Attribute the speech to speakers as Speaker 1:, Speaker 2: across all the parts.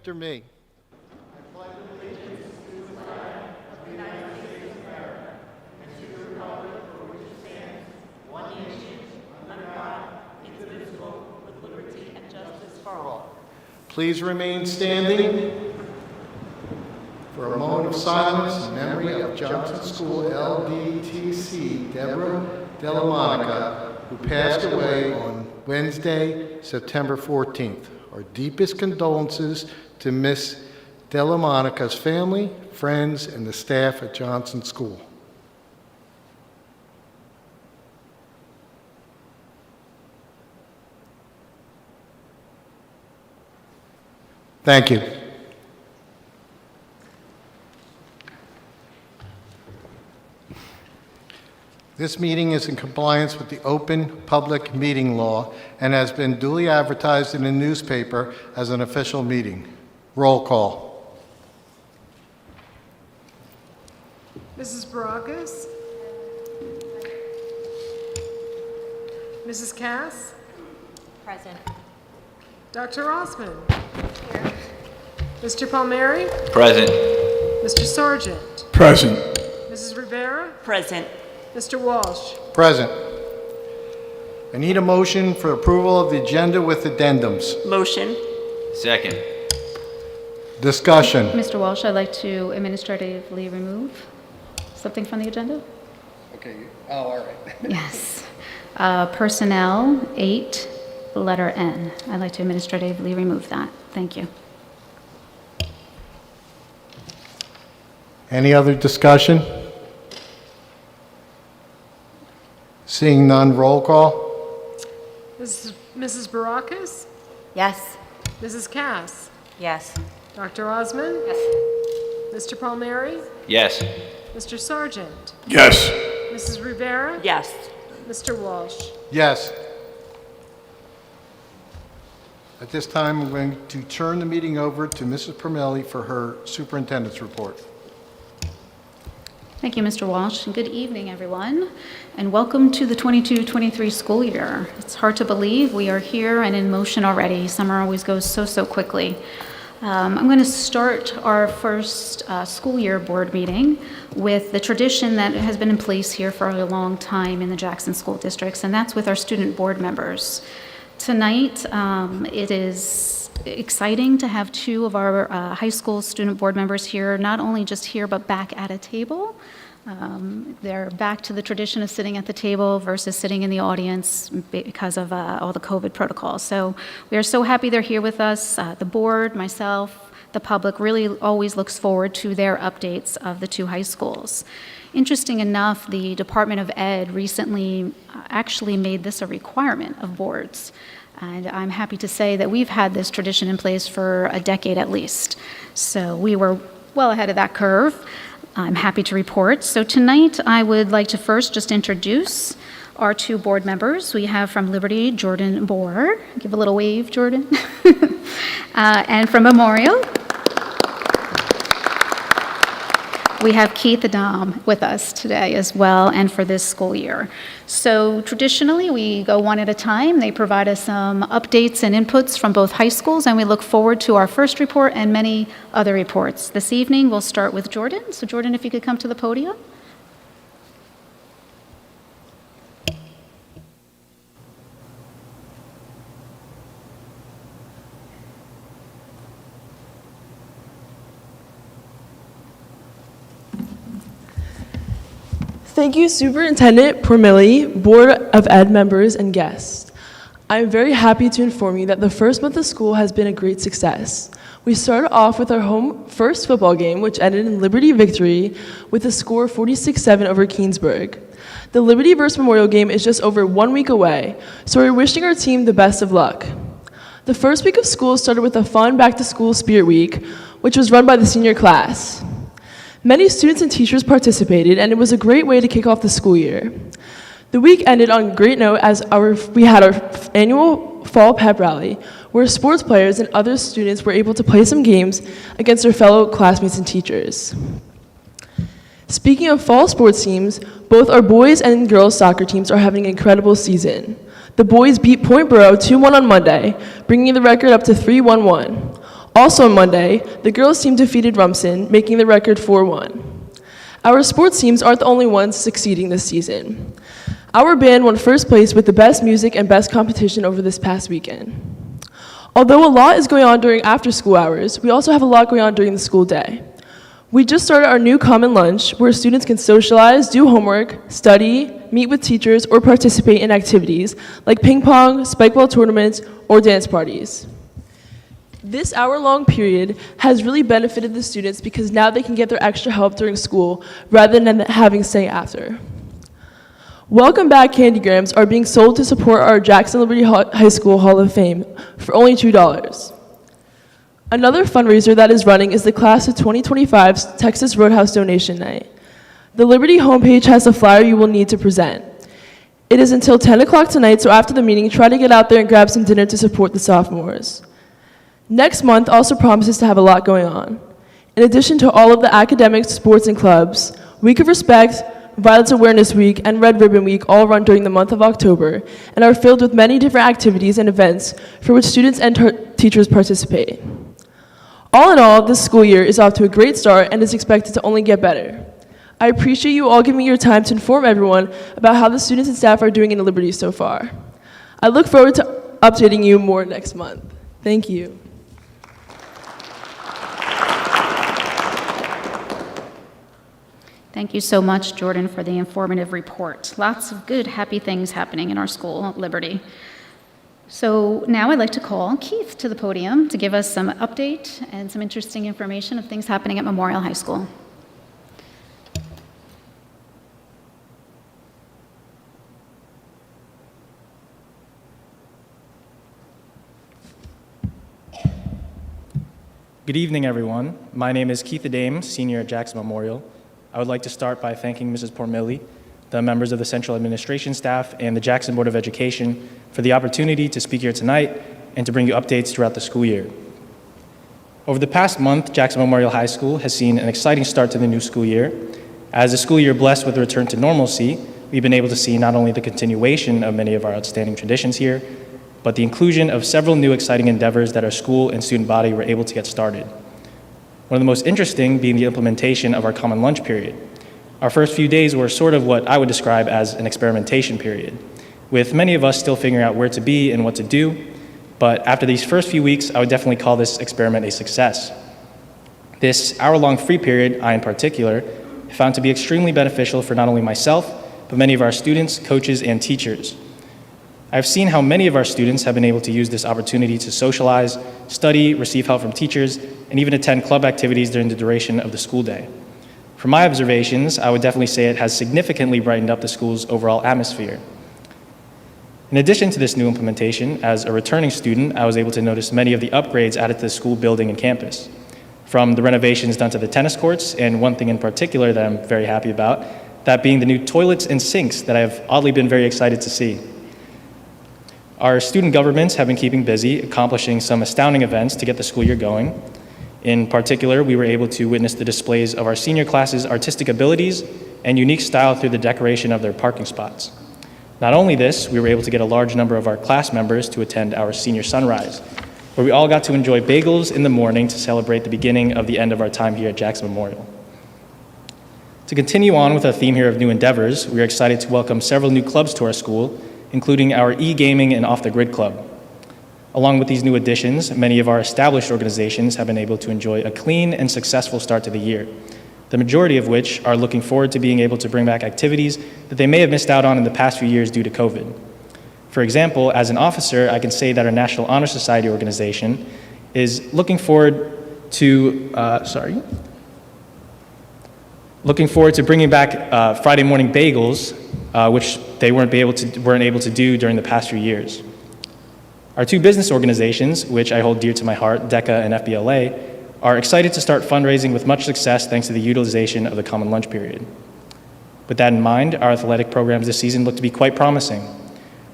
Speaker 1: after me. Please remain standing for a moment of silence in memory of Johnson School LDTC Deborah Delamonica, who passed away on Wednesday, September 14th. Our deepest condolences to Miss Delamonica's family, friends, and the staff at Johnson School. Thank you. This meeting is in compliance with the Open Public Meeting Law and has been duly advertised in the newspaper as an official meeting. Roll call.
Speaker 2: Mrs. Baracus? Mrs. Cass?
Speaker 3: Present.
Speaker 2: Dr. Osmond? Here. Mr. Palmieri?
Speaker 4: Present.
Speaker 2: Mr. Sargent?
Speaker 5: Present.
Speaker 2: Mrs. Rivera?
Speaker 3: Present.
Speaker 2: Mr. Walsh?
Speaker 1: Present. I need a motion for approval of the agenda with addendums.
Speaker 3: Motion.
Speaker 4: Second.
Speaker 1: Discussion.
Speaker 6: Mr. Walsh, I'd like to administratively remove something from the agenda.
Speaker 1: Okay. Oh, all right.
Speaker 6: Yes. Personnel, 8, letter N. I'd like to administratively remove that. Thank you.
Speaker 1: Any other discussion? Seeing none, roll call.
Speaker 2: Mrs. Baracus?
Speaker 3: Yes.
Speaker 2: Mrs. Cass?
Speaker 3: Yes.
Speaker 2: Dr. Osmond?
Speaker 3: Yes.
Speaker 2: Mr. Palmieri?
Speaker 4: Yes.
Speaker 2: Mr. Sargent?
Speaker 5: Yes.
Speaker 2: Mrs. Rivera?
Speaker 3: Yes.
Speaker 2: Mr. Walsh?
Speaker 1: Yes. At this time, I'm going to turn the meeting over to Mrs. Permelli for her superintendent's report.
Speaker 6: Thank you, Mr. Walsh, and good evening, everyone, and welcome to the 22-23 school year. It's hard to believe we are here and in motion already. Summer always goes so quickly. I'm going to start our first school year board meeting with the tradition that has been in place here for a long time in the Jackson School Districts, and that's with our student board members. Tonight, it is exciting to have 2 of our high school student board members here, not only just here, but back at a table. They're back to the tradition of sitting at the table versus sitting in the audience because of all the COVID protocols. So we are so happy they're here with us. The board, myself, the public really always looks forward to their updates of the 2 high schools. Interesting enough, the Department of Ed recently actually made this a requirement of boards. And I'm happy to say that we've had this tradition in place for a decade at least. So we were well ahead of that curve. I'm happy to report. So tonight, I would like to first just introduce our 2 board members. We have from Liberty, Jordan Bohr. Give a little wave, Jordan. And from Memorial, we have Keith Adam with us today as well, and for this school year. So traditionally, we go one at a time. They provide us some updates and inputs from both high schools, and we look forward to our first report and many other reports. This evening, we'll start with Jordan. So Jordan, if you could come to the podium.
Speaker 7: Thank you, Superintendent Permelli, Board of Ed members, and guests. I am very happy to inform you that the first month of school has been a great success. We started off with our home first football game, which ended in Liberty victory with a score 46-7 over Keensburg. The Liberty vs. Memorial game is just over 1 week away, so we're wishing our team the best of luck. The first week of school started with a fun back-to-school spirit week, which was run by the senior class. Many students and teachers participated, and it was a great way to kick off the school year. The week ended on a great note as we had our annual fall pep rally, where sports players and other students were able to play some games against their fellow classmates and teachers. Speaking of fall sports teams, both our boys and girls soccer teams are having an incredible season. The boys beat Point Borough 2-1 on Monday, bringing the record up to 3-1-1. Also on Monday, the girls team defeated Rumson, making the record 4-1. Our sports teams aren't the only ones succeeding this season. Our band won first place with the best music and best competition over this past weekend. Although a lot is going on during after-school hours, we also have a lot going on during the school day. We just started our new common lunch where students can socialize, do homework, study, meet with teachers, or participate in activities like ping pong, spikeball tournaments, or dance parties. This hour-long period has really benefited the students because now they can get their extra help during school rather than having say after. Welcome Back candygrams are being sold to support our Jackson Liberty High School Hall of Fame for only $2. Another fundraiser that is running is the Class of 2025's Texas Roadhouse Donation Night. The Liberty homepage has a flyer you will need to present. It is until 10 o'clock tonight, so after the meeting, try to get out there and grab some dinner to support the sophomores. Next month also promises to have a lot going on. In addition to all of the academics, sports, and clubs, Week of Respect, Violence Awareness Week, and Red Ribbon Week all run during the month of October and are filled with many different activities and events for which students and teachers participate. All in all, this school year is off to a great start and is expected to only get better. I appreciate you all giving me your time to inform everyone about how the students and staff are doing in Liberty so far. I look forward to updating you more next month. Thank you.
Speaker 6: Thank you so much, Jordan, for the informative report. Lots of good, happy things happening in our school, Liberty. So now I'd like to call Keith to the podium to give us some update and some interesting information of things happening at Memorial High School.
Speaker 4: Good evening, everyone. My name is Keith Adame, senior at Jackson Memorial. I would like to start by thanking Mrs. Pormilli, the members of the Central Administration staff, and the Jackson Board of Education for the opportunity to speak here tonight and to bring you updates throughout the school year. Over the past month, Jackson Memorial High School has seen an exciting start to the new school year. As a school year blessed with a return to normalcy, we've been able to see not only the continuation of many of our outstanding traditions here, but the inclusion of several new exciting endeavors that our school and student body were able to get started. One of the most interesting being the implementation of our common lunch period. Our first few days were sort of what I would describe as an experimentation period, with many of us still figuring out where to be and what to do, but after these first few weeks, I would definitely call this experiment a success. This hour-long free period, I in particular, found to be extremely beneficial for not only myself, but many of our students, coaches, and teachers. I've seen how many of our students have been able to use this opportunity to socialize, study, receive help from teachers, and even attend club activities during the duration of the school day. From my observations, I would definitely say it has significantly brightened up the school's overall atmosphere. In addition to this new implementation, as a returning student, I was able to notice many of the upgrades added to the school building and campus. From the renovations done to the tennis courts, and one thing in particular that I'm very happy about, that being the new toilets and sinks that I've oddly been very excited to see. Our student governments have been keeping busy, accomplishing some astounding events to get the school year going. In particular, we were able to witness the displays of our senior class's artistic abilities and unique style through the decoration of their parking spots. Not only this, we were able to get a large number of our class members to attend our senior sunrise, where we all got to enjoy bagels in the morning to celebrate the beginning of the end of our time here at Jackson Memorial. To continue on with our theme here of new endeavors, we are excited to welcome several new clubs to our school, including our e-gaming and off-the-grid club. Along with these new additions, many of our established organizations have been able to enjoy a clean and successful start to the year, the majority of which are looking forward to being able to bring back activities that they may have missed out on in the past few years due to COVID. For example, as an officer, I can say that our National Honor Society organization is looking forward to bringing back Friday morning bagels, which they weren't able to do during the past few years. Our two business organizations, which I hold dear to my heart, DECA and FBLA, are excited to start fundraising with much success thanks to the utilization of the common lunch period. With that in mind, our athletic programs this season look to be quite promising,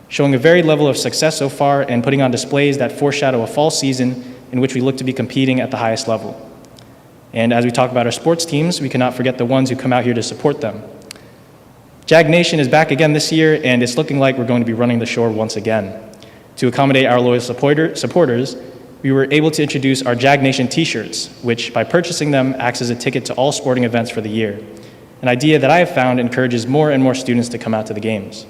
Speaker 4: showing a varied level of success so far and putting on displays that foreshadow a fall season in which we look to be competing at the highest level. And as we talk about our sports teams, we cannot forget the ones who come out here to support them. Jag Nation is back again this year, and it's looking like we're going to be running the shore once again. To accommodate our loyal supporters, we were able to introduce our Jag Nation t-shirts, which by purchasing them acts as a ticket to all sporting events for the year, an idea that I have found encourages more and more students to come out to the games.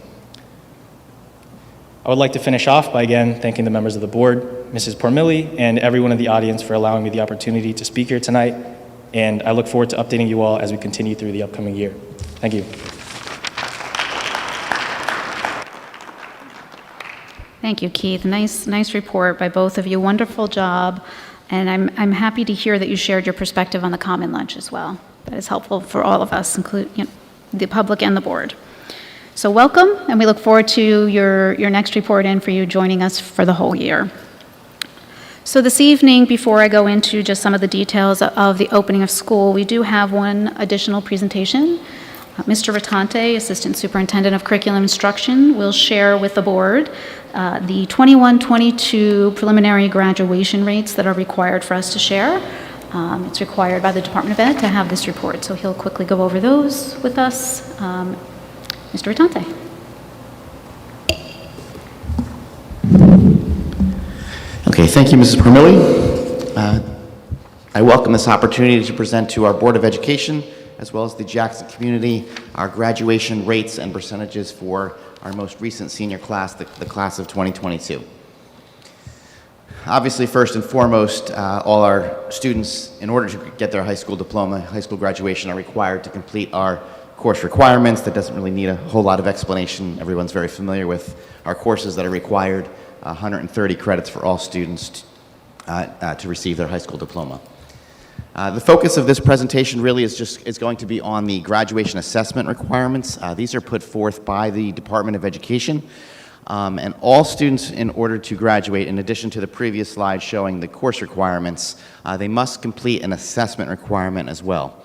Speaker 4: I would like to finish off by again thanking the members of the board, Mrs. Pormilli, and everyone in the audience for allowing me the opportunity to speak here tonight, and I look forward to updating you all as we continue through the upcoming year. Thank you.
Speaker 6: Thank you, Keith. Nice report by both of you. Wonderful job. And I'm happy to hear that you shared your perspective on the common lunch as well. That is helpful for all of us, including the public and the board. So welcome, and we look forward to your next report and for you joining us for the whole year. So this evening, before I go into just some of the details of the opening of school, we do have one additional presentation. Mr. Rattante, Assistant Superintendent of Curriculum Instruction, will share with the board the 21-22 preliminary graduation rates that are required for us to share. It's required by the Department of Ed to have this report, so he'll quickly go over those with us. Mr. Rattante.
Speaker 5: Okay, thank you, Mrs. Pormilli. I welcome this opportunity to present to our Board of Education, as well as the Jackson community, our graduation rates and percentages for our most recent senior class, the class of 2022. Obviously, first and foremost, all our students, in order to get their high school diploma, high school graduation, are required to complete our course requirements. That doesn't really need a whole lot of explanation. Everyone's very familiar with our courses that are required, 130 credits for all students to receive their high school diploma. The focus of this presentation really is going to be on the graduation assessment requirements. These are put forth by the Department of Education. And all students, in order to graduate, in addition to the previous slide showing the course requirements, they must complete an assessment requirement as well.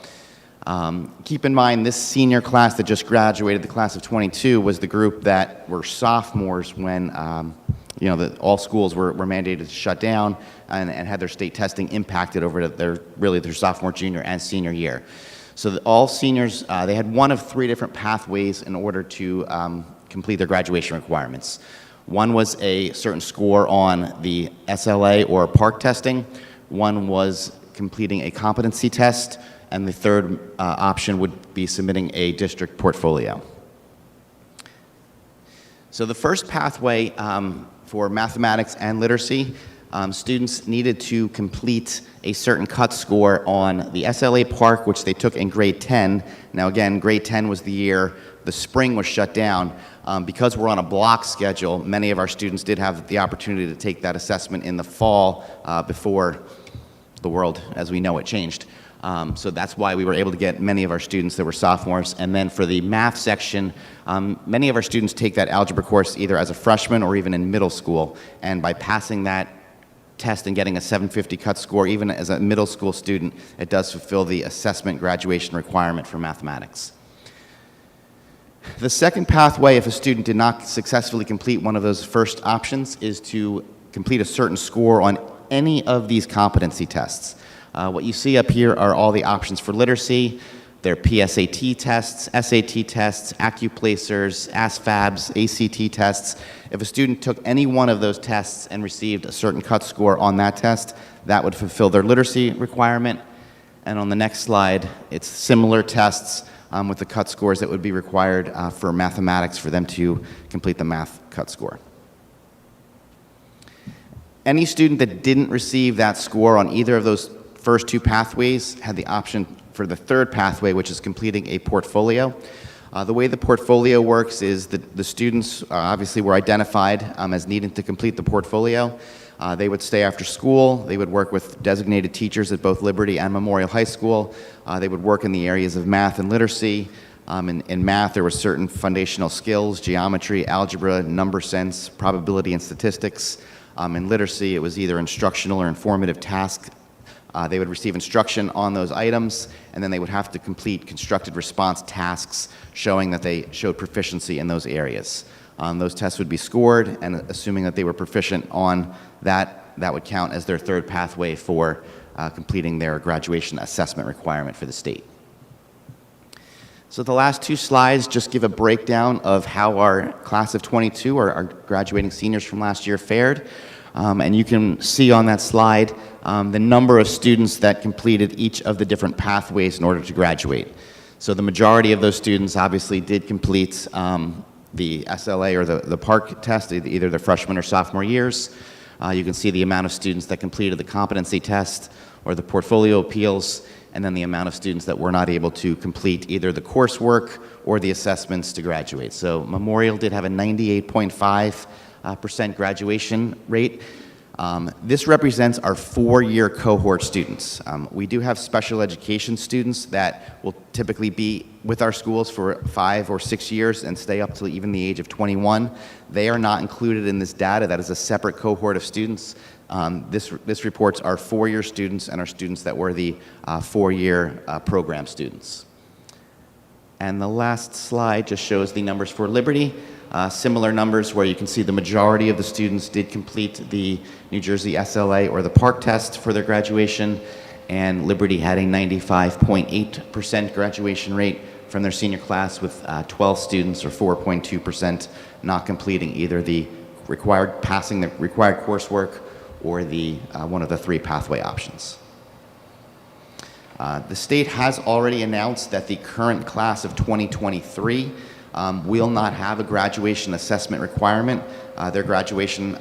Speaker 5: Keep in mind, this senior class that just graduated, the class of 22, was the group that were sophomores when all schools were mandated to shut down and had their state testing impacted over their sophomore, junior, and senior year. So all seniors, they had one of three different pathways in order to complete their graduation requirements. One was a certain score on the SLA or PARCC testing. One was completing a competency test. And the third option would be submitting a district portfolio. So the first pathway for mathematics and literacy, students needed to complete a certain cut score on the SLA PARCC, which they took in grade 10. Now again, grade 10 was the year the spring was shut down. Because we're on a block schedule, many of our students did have the opportunity to take that assessment in the fall before the world as we know it changed. So that's why we were able to get many of our students that were sophomores. And then for the math section, many of our students take that algebra course either as a freshman or even in middle school. And by passing that test and getting a 750 cut score, even as a middle school student, it does fulfill the assessment graduation requirement for mathematics. The second pathway, if a student did not successfully complete one of those first options, is to complete a certain score on any of these competency tests. What you see up here are all the options for literacy. They're PSAT tests, SAT tests, AccuPlacers, ASVABs, ACT tests. If a student took any one of those tests and received a certain cut score on that test, that would fulfill their literacy requirement. And on the next slide, it's similar tests with the cut scores that would be required for mathematics for them to complete the math cut score. Any student that didn't receive that score on either of those first two pathways had the option for the third pathway, which is completing a portfolio. The way the portfolio works is that the students obviously were identified as needing to complete the portfolio. They would stay after school. They would work with designated teachers at both Liberty and Memorial High School. They would work in the areas of math and literacy. In math, there were certain foundational skills: geometry, algebra, number sense, probability, and statistics. In literacy, it was either instructional or informative tasks. They would receive instruction on those items, and then they would have to complete constructed response tasks showing that they showed proficiency in those areas. Those tests would be scored, and assuming that they were proficient on that, that would count as their third pathway for completing their graduation assessment requirement for the state. So the last two slides just give a breakdown of how our class of 22, or our graduating seniors from last year, fared. And you can see on that slide the number of students that completed each of the different pathways in order to graduate. So the majority of those students obviously did complete the SLA or the PARCC test, either their freshman or sophomore years. You can see the amount of students that completed the competency test or the portfolio appeals, and then the amount of students that were not able to complete either the coursework or the assessments to graduate. So Memorial did have a 98.5% graduation rate. This represents our 4-year cohort students. We do have special education students that will typically be with our schools for 5 or 6 years and stay up till even the age of 21. They are not included in this data. That is a separate cohort of students. This reports our 4-year students and our students that were the 4-year program students. And the last slide just shows the numbers for Liberty. Similar numbers where you can see the majority of the students did complete the New Jersey SLA or the PARCC test for their graduation, and Liberty had a 95.8% graduation rate from their senior class, with 12 students or 4.2% not completing either passing the required coursework or one of the 3 pathway options. The state has already announced that the current class of 2023 will not have a graduation assessment requirement. Their graduation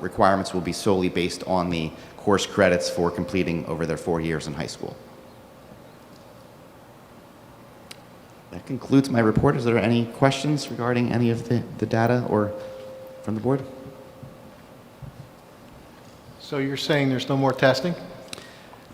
Speaker 5: requirements will be solely based on the course credits for completing over their 4 years in high school. That concludes my report. Is there any questions regarding any of the data or from the board?
Speaker 1: So you're saying there's no more testing?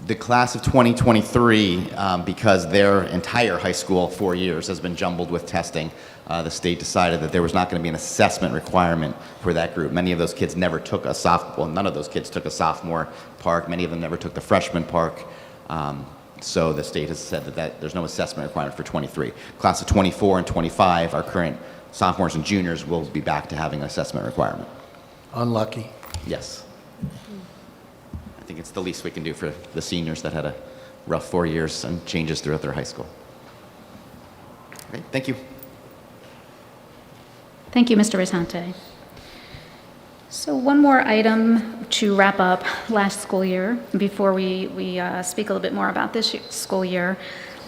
Speaker 5: The class of 2023, because their entire high school 4 years has been jumbled with testing, the state decided that there was not going to be an assessment requirement for that group. Many of those kids never took none of those kids took a sophomore PARCC. Many of them never took the freshman PARCC. So the state has said that there's no assessment requirement for 23. Class of 24 and 25, our current sophomores and juniors, will be back to having an assessment requirement.
Speaker 1: Unlucky.
Speaker 5: Yes. I think it's the least we can do for the seniors that had a rough 4 years and changes throughout their high school. Great, thank you.
Speaker 6: Thank you, Mr. Risante. So one more item to wrap up last school year before we speak a little bit more about this school year.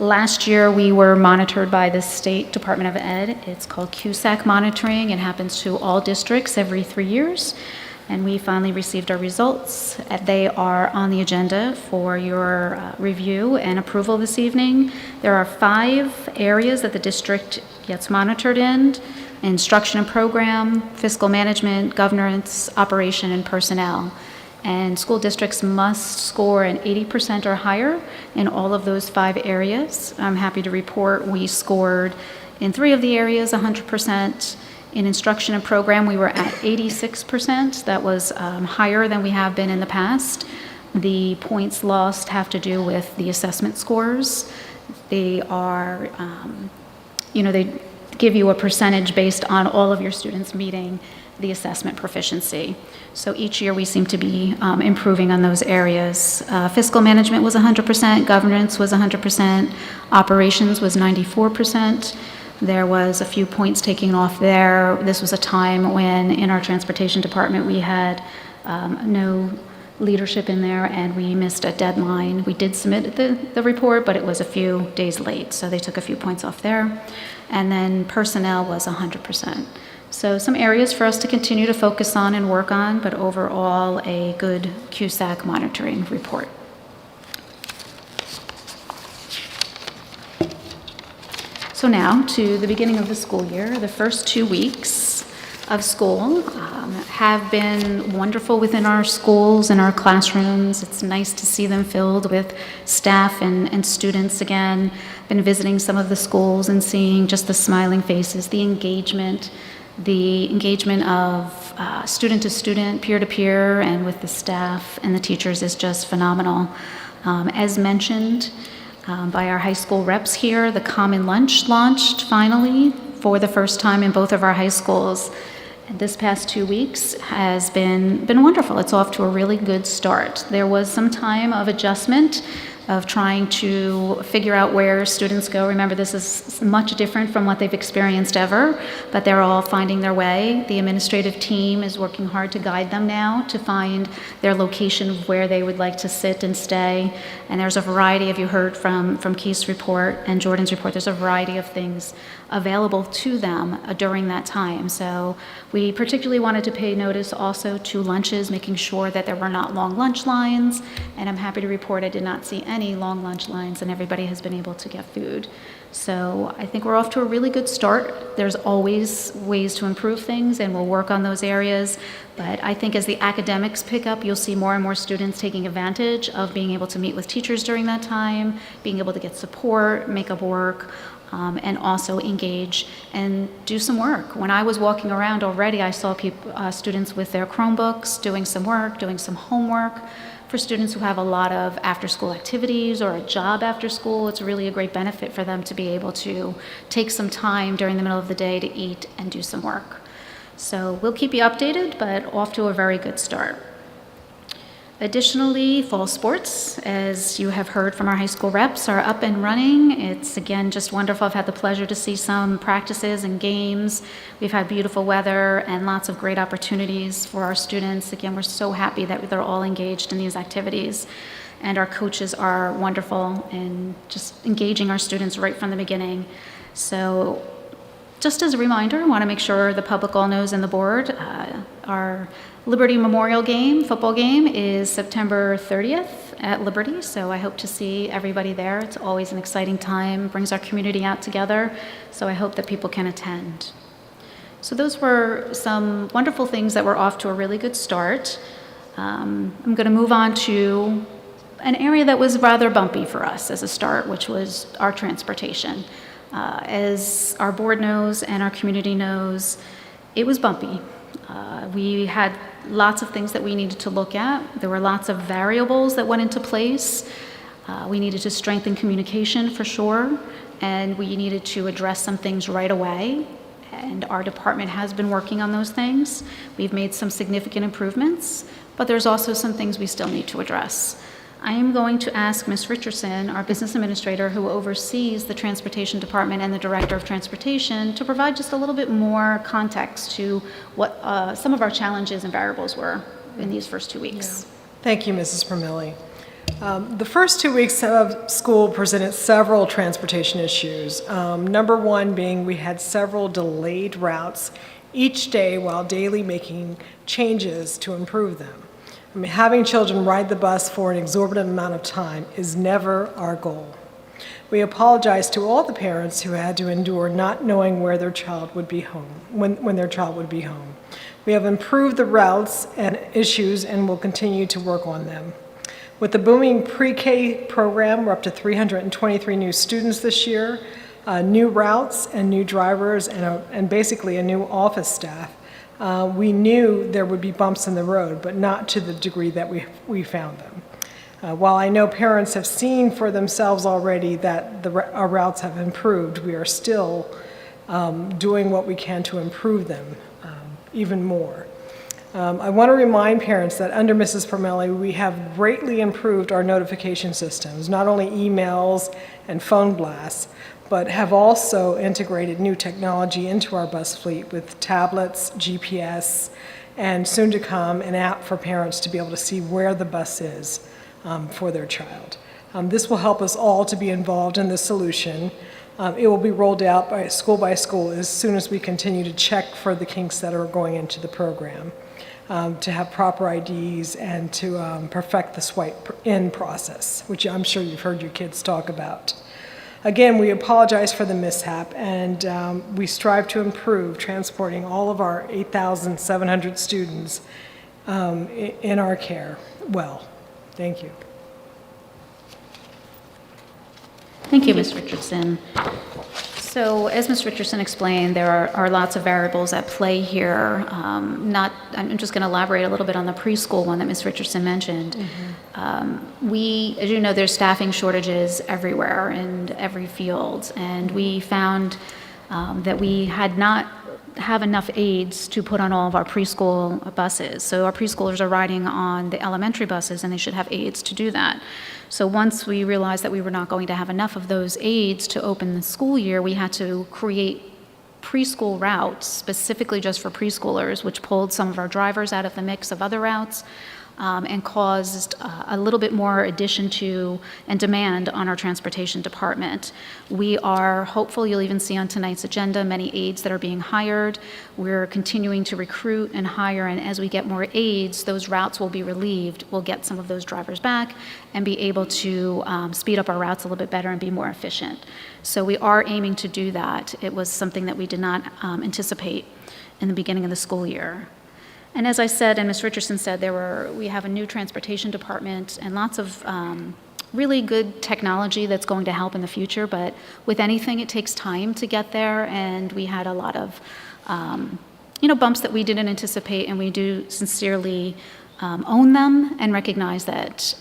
Speaker 6: Last year, we were monitored by the State Department of Ed. It's called CUSAC monitoring. It happens to all districts every 3 years. And we finally received our results. They are on the agenda for your review and approval this evening. There are 5 areas that the district gets monitored in: instruction and program, fiscal management, governance, operation, and personnel. And school districts must score an 80% or higher in all of those 5 areas. I'm happy to report we scored in 3 of the areas 100%. In instruction and program, we were at 86%. That was higher than we have been in the past. The points lost have to do with the assessment scores. They are, they give you a percentage based on all of your students meeting the assessment proficiency. So each year we seem to be improving on those areas. Fiscal management was 100%, governance was 100%, operations was 94%. There was a few points taken off there. This was a time when in our transportation department we had no leadership in there and we missed a deadline. We did submit the report, but it was a few days late, so they took a few points off there. And then personnel was 100%. So some areas for us to continue to focus on and work on, but overall a good CUSAC monitoring report. So now to the beginning of the school year. The first 2 weeks of school have been wonderful within our schools and our classrooms. It's nice to see them filled with staff and students again. Been visiting some of the schools and seeing just the smiling faces, the engagement of student to student, peer to peer, and with the staff and the teachers is just phenomenal. As mentioned, by our high school reps here, the Common Lunch launched finally for the first time in both of our high schools. And this past 2 weeks has been wonderful. It's off to a really good start. There was some time of adjustment of trying to figure out where students go. Remember, this is much different from what they've experienced ever, but they're all finding their way. The administrative team is working hard to guide them now to find their location of where they would like to sit and stay. And there's a variety, of you heard from Keith's report and Jordan's report, there's a variety of things available to them during that time. So we particularly wanted to pay notice also to lunches, making sure that there were not long lunch lines. And I'm happy to report I did not see any long lunch lines, and everybody has been able to get food. So I think we're off to a really good start. There's always ways to improve things, and we'll work on those areas. But I think as the academics pick up, you'll see more and more students taking advantage of being able to meet with teachers during that time, being able to get support, make up work, and also engage and do some work. When I was walking around already, I saw students with their Chromebooks doing some work, doing some homework. For students who have a lot of after-school activities or a job after school, it's really a great benefit for them to be able to take some time during the middle of the day to eat and do some work. So we'll keep you updated, but off to a very good start. Additionally, fall sports, as you have heard from our high school reps, are up and running. It's, again, just wonderful. I've had the pleasure to see some practices and games. We've had beautiful weather and lots of great opportunities for our students. Again, we're so happy that they're all engaged in these activities. And our coaches are wonderful in just engaging our students right from the beginning. So just as a reminder, I want to make sure the public all knows and the board, our Liberty Memorial game, football game, is September 30th at Liberty, so I hope to see everybody there. It's always an exciting time, brings our community out together, so I hope that people can attend. So those were some wonderful things that were off to a really good start. I'm going to move on to an area that was rather bumpy for us as a start, which was our transportation. As our board knows and our community knows, it was bumpy. We had lots of things that we needed to look at. There were lots of variables that went into place. We needed to strengthen communication for sure, and we needed to address some things right away. And our department has been working on those things. We've made some significant improvements, but there's also some things we still need to address. I am going to ask Ms. Richardson, our business administrator who oversees the transportation department and the director of transportation, to provide just a little bit more context to what some of our challenges and variables were in these first 2 weeks.
Speaker 8: Thank you, Mrs. Permilli. The first 2 weeks of school presented several transportation issues. Number one being we had several delayed routes each day while daily making changes to improve them. I mean, having children ride the bus for an exorbitant amount of time is never our goal. We apologize to all the parents who had to endure not knowing where their child would be home, when their child would be home. We have improved the routes and issues and will continue to work on them. With the booming pre-K program, we're up to 323 new students this year, new routes and new drivers and basically a new office staff. We knew there would be bumps in the road, but not to the degree that we found them. While I know parents have seen for themselves already that our routes have improved, we are still doing what we can to improve them even more. I want to remind parents that under Mrs. Permilli, we have greatly improved our notification systems, not only emails and phone blasts, but have also integrated new technology into our bus fleet with tablets, GPS, and soon to come an app for parents to be able to see where the bus is for their child. This will help us all to be involved in the solution. It will be rolled out by school as soon as we continue to check for the kinks that are going into the program, to have proper IDs and to perfect the swipe-in process, which I'm sure you've heard your kids talk about. Again, we apologize for the mishap, and we strive to improve transporting all of our 8,700 students in our care well. Thank you.
Speaker 6: Thank you, Ms. Richardson. So as Ms. Richardson explained, there are lots of variables at play here. I'm just going to elaborate a little bit on the preschool one that Ms. Richardson mentioned. As you know, there's staffing shortages everywhere in every field, and we found that we had not have enough aides to put on all of our preschool buses. So our preschoolers are riding on the elementary buses, and they should have aides to do that. So once we realized that we were not going to have enough of those aides to open the school year, we had to create preschool routes specifically just for preschoolers, which pulled some of our drivers out of the mix of other routes, and caused a little bit more addition to and demand on our transportation department. We are hopeful, you'll even see on tonight's agenda, many aides that are being hired. We're continuing to recruit and hire, and as we get more aides, those routes will be relieved. We'll get some of those drivers back and be able to speed up our routes a little bit better and be more efficient. So we are aiming to do that. It was something that we did not anticipate in the beginning of the school year. And as I said, and Ms. Richardson said, we have a new transportation department and lots of really good technology that's going to help in the future, but with anything, it takes time to get there, and we had a lot of bumps that we didn't anticipate, and we do sincerely own them and recognize that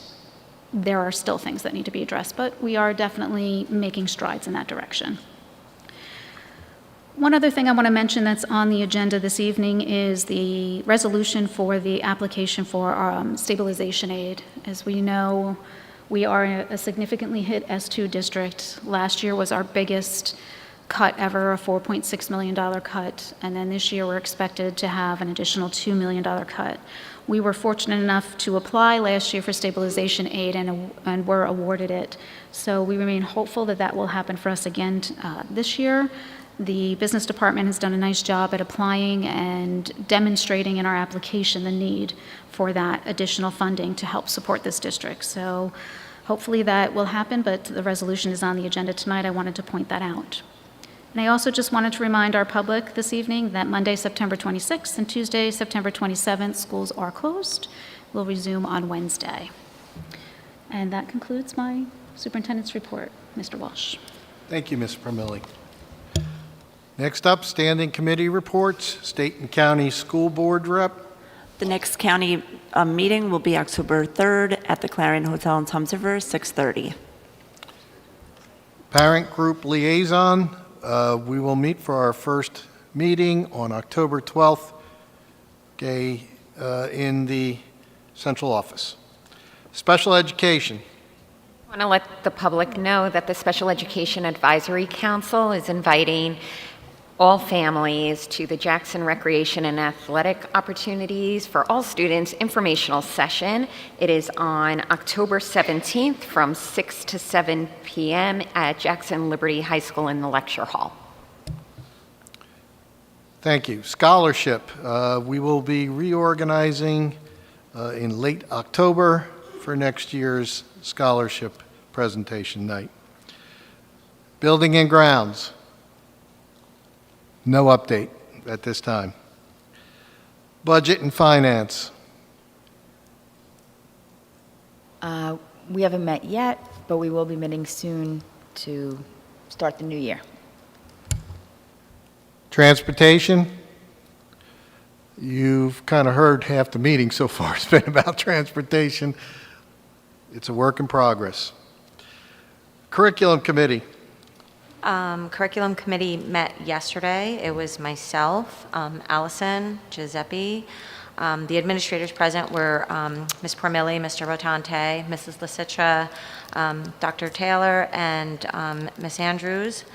Speaker 6: there are still things that need to be addressed, but we are definitely making strides in that direction. One other thing I want to mention that's on the agenda this evening is the resolution for the application for our stabilization aid. As we know, we are a significantly hit S2 district. Last year was our biggest cut ever, a $4.6 million cut, and then this year we're expected to have an additional $2 million cut. We were fortunate enough to apply last year for stabilization aid and were awarded it. So we remain hopeful that that will happen for us again this year. The business department has done a nice job at applying and demonstrating in our application the need for that additional funding to help support this district. So hopefully that will happen, but the resolution is on the agenda tonight. I wanted to point that out. And I also just wanted to remind our public this evening that Monday, September 26th and Tuesday, September 27th, schools are closed. We'll resume on Wednesday. And that concludes my superintendent's report. Mr. Walsh.
Speaker 1: Thank you, Ms. Permilli. Next up, standing committee reports, state and county school board rep.
Speaker 9: The next county meeting will be October 3rd at the Clarion Hotel in Tom's River, 6:30.
Speaker 1: Parent group liaison, we will meet for our first meeting on October 12th in the central office. Special education.
Speaker 3: I want to let the public know that the Special Education Advisory Council is inviting all families to the Jackson Recreation and Athletic Opportunities for All Students informational session. It is on October 17th from 6 to 7 p.m. at Jackson Liberty High School in the lecture hall.
Speaker 1: Thank you. Scholarship. We will be reorganizing in late October for next year's scholarship presentation night. Building and grounds. No update at this time. Budget and finance.
Speaker 10: We haven't met yet, but we will be meeting soon to start the new year.
Speaker 1: Transportation. You've kind of heard half the meeting so far has been about transportation. It's a work in progress. Curriculum committee.
Speaker 3: Curriculum committee met yesterday. It was myself, Allison, Giuseppe. The administrators present were Ms. Pormilli, Mr. Rotante, Mrs. Lasitra, Dr. Taylor, and Ms. Andrews.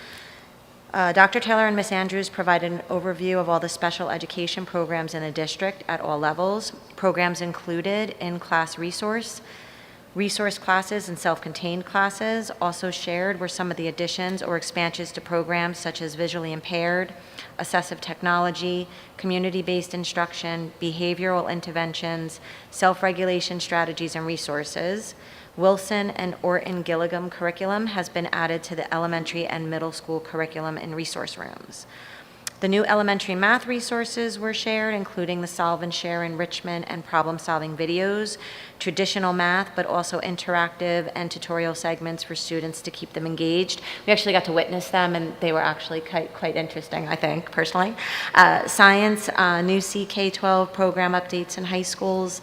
Speaker 3: Dr. Taylor and Ms. Andrews provided an overview of all the special education programs in the district at all levels. Programs included in-class resource classes and self-contained classes. Also shared were some of the additions or expansions to programs such as visually impaired, assessive technology, community-based instruction, behavioral interventions, self-regulation strategies and resources. Wilson and Orton Gilligan curriculum has been added to the elementary and middle school curriculum in resource rooms. The new elementary math resources were shared, including the Solve and Share enrichment and problem-solving videos, traditional math, but also interactive and tutorial segments for students to keep them engaged. We actually got to witness them, and they were actually quite interesting, I think, personally. Science, new CK-12 program updates in high schools,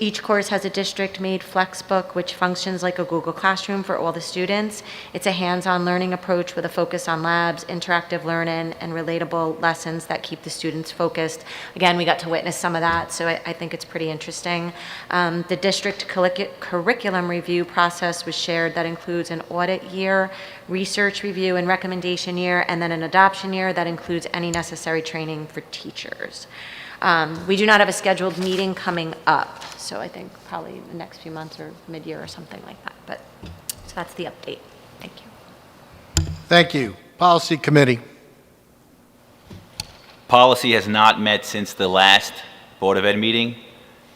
Speaker 3: Each course has a district-made Flexbook, which functions like a Google Classroom for all the students. It's a hands-on learning approach with a focus on labs, interactive learning, and relatable lessons that keep the students focused. Again, we got to witness some of that, so I think it's pretty interesting. The district curriculum review process was shared that includes an audit year, research review and recommendation year, and then an adoption year that includes any necessary training for teachers. We do not have a scheduled meeting coming up, so I think probably the next few months or mid-year or something like that. But so that's the update. Thank you.
Speaker 1: Thank you. Policy Committee.
Speaker 11: Policy has not met since the last Board of Ed meeting.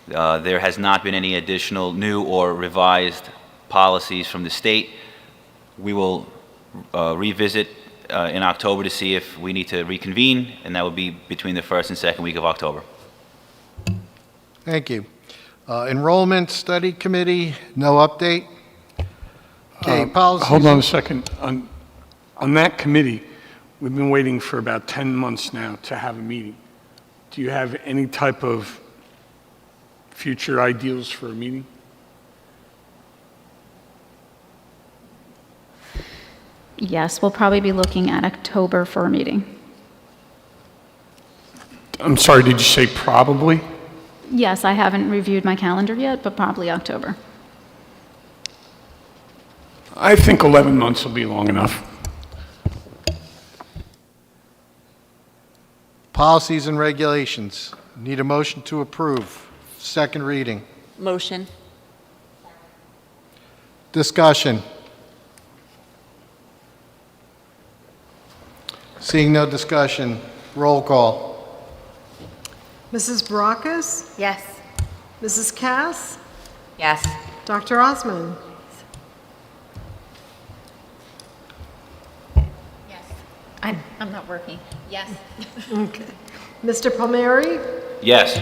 Speaker 11: There has not been any additional new or revised policies from the state. We will revisit in October to see if we need to reconvene, and that will be between the first and second week of October.
Speaker 1: Thank you. Enrollment Study Committee, no update. Okay, policies.
Speaker 12: Hold on a second. On that committee, we've been waiting for about 10 months now to have a meeting. Do you have any type of future ideals for a meeting?
Speaker 6: Yes, we'll probably be looking at October for a meeting.
Speaker 12: I'm sorry, did you say probably?
Speaker 6: Yes, I haven't reviewed my calendar yet, but probably October.
Speaker 12: I think 11 months will be long enough.
Speaker 1: Policies and regulations. Need a motion to approve. Second reading.
Speaker 9: Motion.
Speaker 1: Discussion. Seeing no discussion, roll call.
Speaker 2: Mrs. Barakas?
Speaker 3: Yes.
Speaker 2: Mrs. Cass?
Speaker 3: Yes.
Speaker 2: Dr. Osmond?
Speaker 10: Yes. I'm not working. Yes.
Speaker 2: Okay. Mr. Palmieri?
Speaker 11: Yes.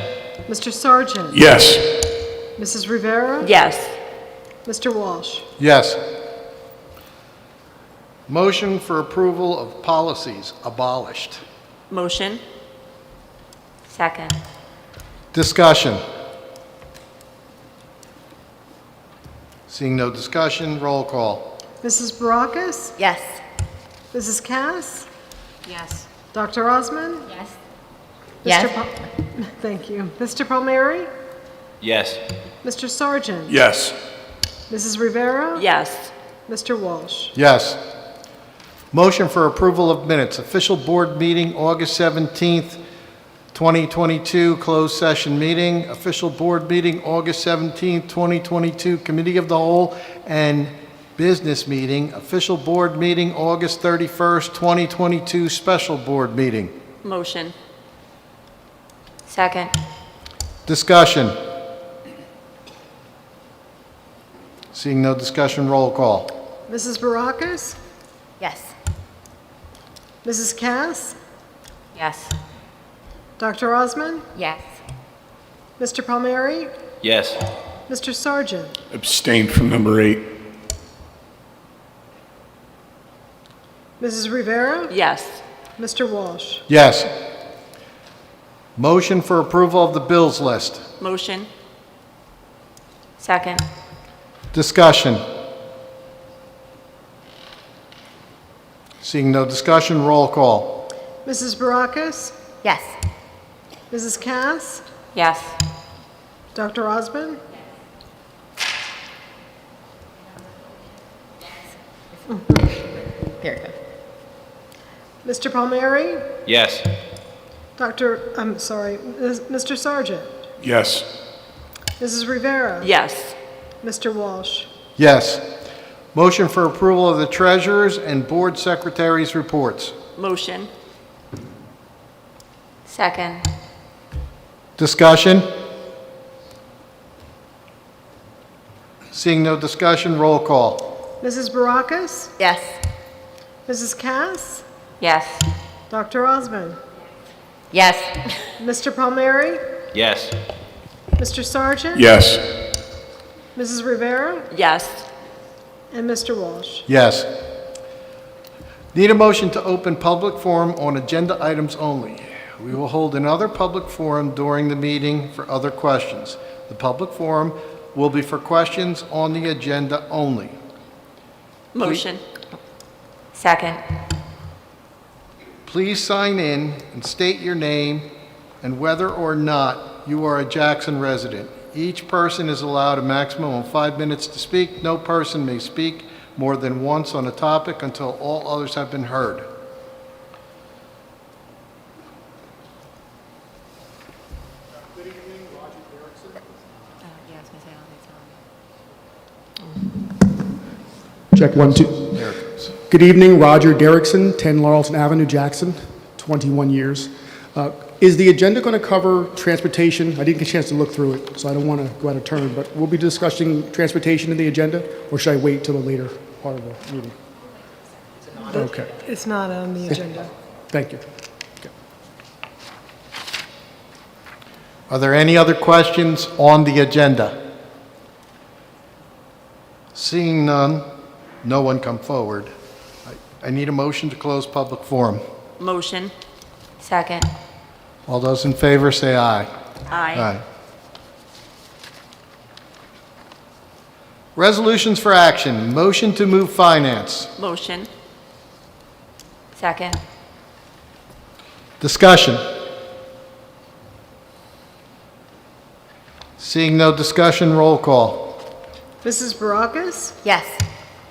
Speaker 2: Mr. Sargent?
Speaker 12: Yes.
Speaker 2: Mrs. Rivera?
Speaker 9: Yes.
Speaker 2: Mr. Walsh?
Speaker 1: Yes. Motion for approval of policies abolished.
Speaker 9: Motion.
Speaker 3: Second.
Speaker 1: Discussion. Seeing no discussion, roll call.
Speaker 2: Mrs. Barakas?
Speaker 3: Yes.
Speaker 2: Mrs. Cass?
Speaker 3: Yes.
Speaker 2: Dr. Osmond?
Speaker 10: Yes.
Speaker 2: Thank you. Mr. Palmieri?
Speaker 11: Yes.
Speaker 2: Mr. Sargent?
Speaker 12: Yes.
Speaker 2: Mrs. Rivera?
Speaker 9: Yes.
Speaker 2: Mr. Walsh?
Speaker 1: Yes. Motion for approval of minutes. Official board meeting, August 17th, 2022, closed session meeting. Official board meeting, August 17th, 2022, committee of the whole and business meeting. Official board meeting, August 31st, 2022, special board meeting.
Speaker 9: Motion.
Speaker 3: Second.
Speaker 1: Discussion. Seeing no discussion, roll call.
Speaker 2: Mrs. Barakas?
Speaker 3: Yes.
Speaker 2: Mrs. Cass?
Speaker 3: Yes.
Speaker 2: Dr. Osmond?
Speaker 3: Yes.
Speaker 2: Mr. Palmieri?
Speaker 11: Yes.
Speaker 2: Mr. Sargent?
Speaker 12: Abstain from number 8.
Speaker 2: Mrs. Rivera?
Speaker 9: Yes.
Speaker 2: Mr. Walsh?
Speaker 1: Yes. Motion for approval of the bills list.
Speaker 9: Motion.
Speaker 3: Second.
Speaker 1: Discussion. Seeing no discussion, roll call.
Speaker 2: Mrs. Barakas?
Speaker 3: Yes.
Speaker 2: Mrs. Cass?
Speaker 3: Yes.
Speaker 2: Dr. Osmond?
Speaker 10: There you go.
Speaker 2: Mr. Palmieri?
Speaker 11: Yes.
Speaker 2: Mr. Sargent?
Speaker 12: Yes.
Speaker 2: Mrs. Rivera?
Speaker 9: Yes.
Speaker 2: Mr. Walsh?
Speaker 1: Yes. Motion for approval of the treasurer's and board secretary's reports.
Speaker 9: Motion.
Speaker 3: Second.
Speaker 1: Discussion. Seeing no discussion, roll call.
Speaker 2: Mrs. Barakas?
Speaker 3: Yes.
Speaker 2: Mrs. Cass?
Speaker 3: Yes.
Speaker 2: Dr. Osmond?
Speaker 3: Yes.
Speaker 2: Mr. Palmieri?
Speaker 11: Yes.
Speaker 2: Mr. Sargent?
Speaker 12: Yes.
Speaker 2: Mrs. Rivera?
Speaker 9: Yes.
Speaker 2: And Mr. Walsh?
Speaker 1: Yes. Need a motion to open public forum on agenda items only. We will hold another public forum during the meeting for other questions. The public forum will be for questions on the agenda only.
Speaker 9: Motion.
Speaker 3: Second.
Speaker 1: Please sign in and state your name and whether or not you are a Jackson resident. Each person is allowed a maximum of 5 minutes to speak. No person may speak more than once on a topic until all others have been heard.
Speaker 13: Check 1, 2.
Speaker 1: There it goes.
Speaker 13: Good evening, Roger Derrickson, 10 Laurelton Avenue, Jackson, 21 years. Is the agenda going to cover transportation? I didn't get a chance to look through it, so I don't want to go out of turn, but we'll be discussing transportation in the agenda, or should I wait till the later part of the meeting? Okay,
Speaker 8: It's not on the agenda.
Speaker 13: thank you.
Speaker 1: Are there any other questions on the agenda? Seeing none, no one come forward. I need a motion to close public forum.
Speaker 9: Motion.
Speaker 3: Second.
Speaker 1: All those in favor say aye.
Speaker 9: Aye.
Speaker 1: Resolutions for action. Motion to move finance.
Speaker 9: Motion.
Speaker 3: Second.
Speaker 1: Discussion. Seeing no discussion, roll call.
Speaker 2: Mrs. Barakas?
Speaker 3: Yes.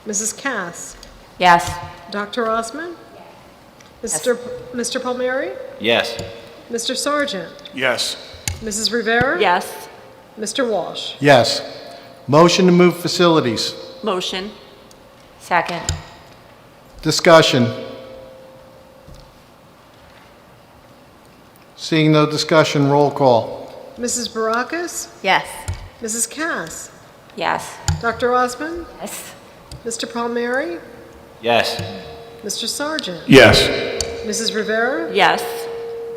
Speaker 2: Mrs. Cass?
Speaker 3: Yes.
Speaker 2: Dr. Osman? Mr. Palmieri?
Speaker 11: Yes.
Speaker 2: Mr. Sargent?
Speaker 12: Yes.
Speaker 2: Mrs. Rivera?
Speaker 9: Yes.
Speaker 2: Mr. Walsh?
Speaker 1: Yes. Motion to move facilities.
Speaker 9: Motion.
Speaker 3: Second.
Speaker 1: Discussion. Seeing no discussion, roll call.
Speaker 2: Mrs. Barakas?
Speaker 3: Yes.
Speaker 2: Mrs. Cass?
Speaker 3: Yes.
Speaker 2: Dr. Osman?
Speaker 3: Yes.
Speaker 2: Mr. Palmieri?
Speaker 11: Yes.
Speaker 2: Mr. Sargent?
Speaker 12: Yes.
Speaker 2: Mrs. Rivera?
Speaker 9: Yes.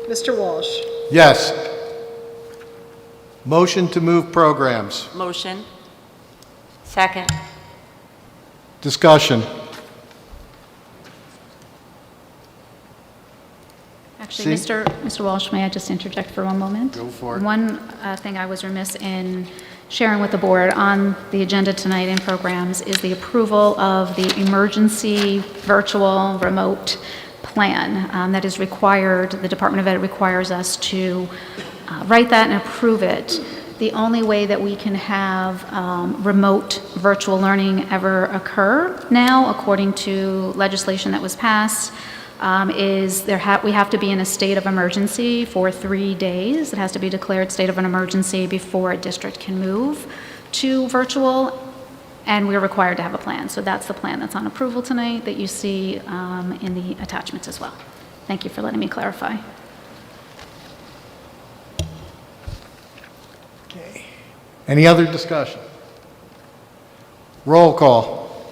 Speaker 2: Mr. Walsh?
Speaker 1: Yes. Motion to move programs.
Speaker 9: Motion.
Speaker 3: Second.
Speaker 1: Discussion.
Speaker 6: Actually,
Speaker 1: See?
Speaker 6: Mr. Walsh, may I just interject for one moment?
Speaker 1: Go for it.
Speaker 6: One thing I was remiss in sharing with the board on the agenda tonight in programs is the approval of the emergency virtual remote plan that is required. The Department of Ed requires us to write that and approve it. The only way that we can have remote virtual learning ever occur now, according to legislation that was passed, is we have to be in a state of emergency for 3 days. It has to be declared state of an emergency before a district can move to virtual, and we're required to have a plan. So that's the plan that's on approval tonight that you see in the attachments as well. Thank you for letting me clarify.
Speaker 1: Any other discussion? Roll call.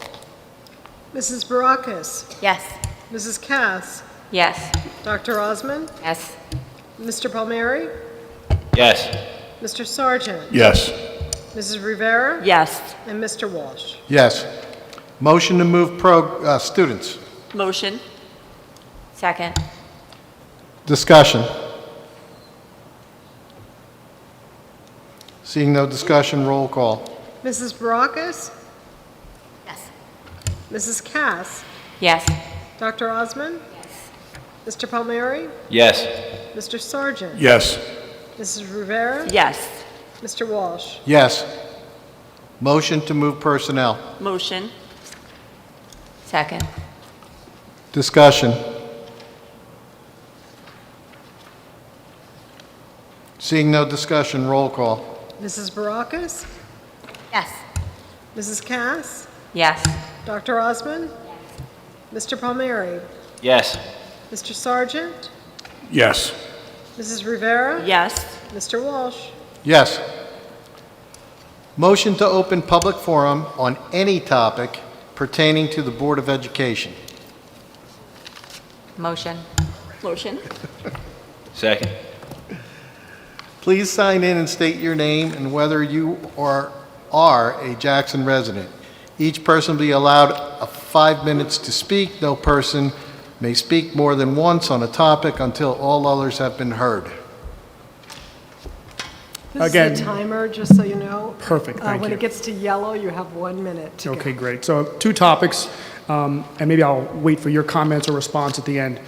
Speaker 2: Mrs. Barakas?
Speaker 3: Yes.
Speaker 2: Mrs. Cass?
Speaker 3: Yes.
Speaker 2: Dr. Osman?
Speaker 3: Yes.
Speaker 2: Mr. Palmieri?
Speaker 11: Yes.
Speaker 2: Mr. Sargent?
Speaker 12: Yes.
Speaker 2: Mrs. Rivera?
Speaker 9: Yes.
Speaker 2: And Mr. Walsh?
Speaker 1: Yes. Motion to move students.
Speaker 9: Motion.
Speaker 3: Second.
Speaker 1: Discussion. Seeing no discussion, roll call.
Speaker 2: Mrs. Barakas?
Speaker 3: Yes.
Speaker 2: Mrs. Cass?
Speaker 3: Yes.
Speaker 2: Dr. Osman?
Speaker 3: Yes.
Speaker 2: Mr. Palmieri?
Speaker 11: Yes.
Speaker 2: Mr. Sargent?
Speaker 12: Yes.
Speaker 2: Mrs. Rivera?
Speaker 9: Yes.
Speaker 2: Mr. Walsh?
Speaker 1: Yes. Motion to move personnel.
Speaker 9: Motion.
Speaker 3: Second.
Speaker 1: Discussion. Seeing no discussion, roll call.
Speaker 2: Mrs. Barakas?
Speaker 3: Yes.
Speaker 2: Mrs. Cass?
Speaker 3: Yes.
Speaker 2: Dr. Osman? Mr. Palmieri?
Speaker 11: Yes.
Speaker 2: Mr. Sargent?
Speaker 12: Yes.
Speaker 2: Mrs. Rivera?
Speaker 9: Yes.
Speaker 2: Mr. Walsh?
Speaker 1: Yes. Motion to open public forum on any topic pertaining to the Board of Education.
Speaker 3: Motion.
Speaker 9: Motion.
Speaker 11: Second.
Speaker 1: Please sign in and state your name and whether you are a Jackson resident. Each person will be allowed 5 minutes to speak. No person may speak more than once on a topic until all others have been heard.
Speaker 8: This
Speaker 13: Again,
Speaker 8: is a timer, just so you know.
Speaker 13: Perfect, thank
Speaker 8: When
Speaker 13: you.
Speaker 8: it gets to yellow, you have 1 minute to go.
Speaker 13: Okay, great. So 2 topics, and maybe I'll wait for your comments or response at the end.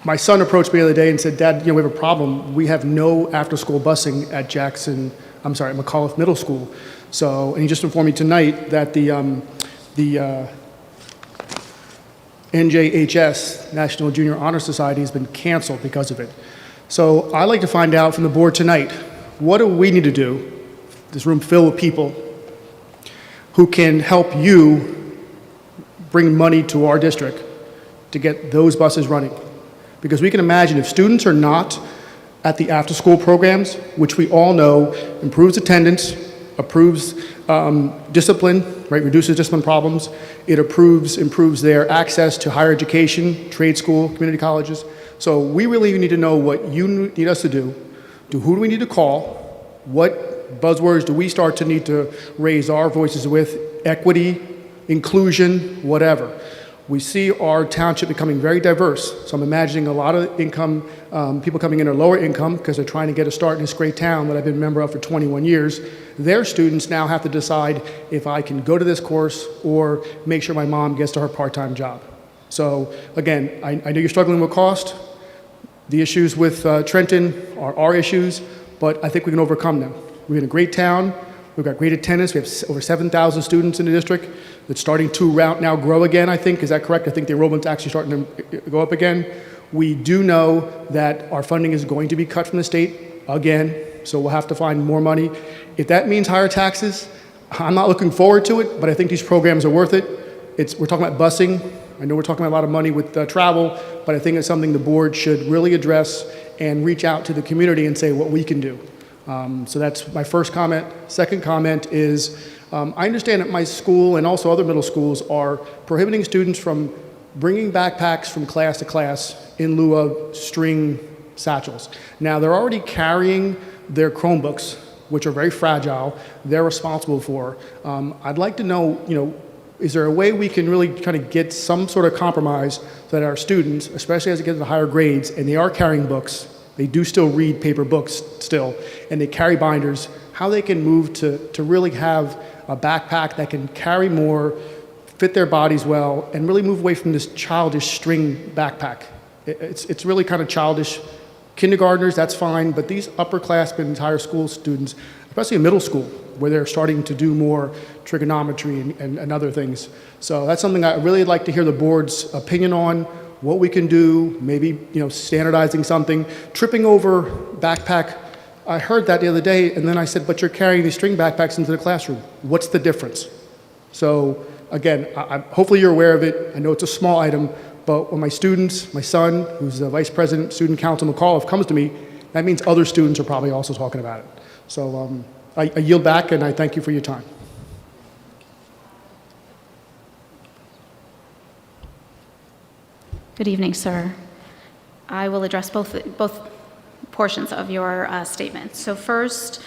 Speaker 13: My son approached me the other day and said, Dad, we have a problem. We have no after-school busing at McAuliffe Middle School. So, and he just informed me tonight that the NJHS, National Junior Honor Society, has been canceled because of it. So I'd like to find out from the board tonight, what do we need to do, this room filled with people, who can help you bring money to our district to get those buses running? Because we can imagine if students are not at the after-school programs, which we all know improves attendance, improves discipline, right, reduces discipline problems, it improves their access to higher education, trade school, community colleges. So we really need to know what you need us to do. Who do we need to call? What buzzwords do we start to need to raise our voices with? Equity, inclusion, whatever. We see our township becoming very diverse. So I'm imagining a lot of income, people coming in are lower income because they're trying to get a start in this great town that I've been a member of for 21 years. Their students now have to decide if I can go to this course or make sure my mom gets to her part-time job. So again, I know you're struggling with cost. The issues with Trenton are our issues, but I think we can overcome them. We're in a great town. We've got great attendance. We have over 7,000 students in the district. It's starting to now grow again, I think. Is that correct? I think the enrollment's actually starting to go up again. We do know that our funding is going to be cut from the state again, so we'll have to find more money. If that means higher taxes, I'm not looking forward to it, but I think these programs are worth it. We're talking about busing. I know we're talking about a lot of money with travel, but I think it's something the board should really address and reach out to the community and say what we can do. So that's my first comment. Second comment is, I understand that my school and also other middle schools are prohibiting students from bringing backpacks from class to class in lieu of string satchels. Now, they're already carrying their Chromebooks, which are very fragile, they're responsible for. I'd like to know, is there a way we can really kind of get some sort of compromise so that our students, especially as they get to the higher grades, and they are carrying books, they do still read paper books still, and they carry binders, how they can move to really have a backpack that can carry more, fit their bodies well, and really move away from this childish string backpack. It's really kind of childish. Kindergartners, that's fine, but these upperclassmen, higher school students, especially in middle school, where they're starting to do more trigonometry and other things. So that's something I really like to hear the board's opinion on, what we can do, maybe standardizing something. Tripping over backpack, I heard that the other day, and then I said, but you're carrying these string backpacks into the classroom. What's the difference? So again, hopefully you're aware of it. I know it's a small item, but when my students, my son, who's the vice president, student council McAuliffe, comes to me, that means other students are probably also talking about it. So I yield back, and I thank you for your time.
Speaker 6: Good evening, sir. I will address both portions of your statement. So first,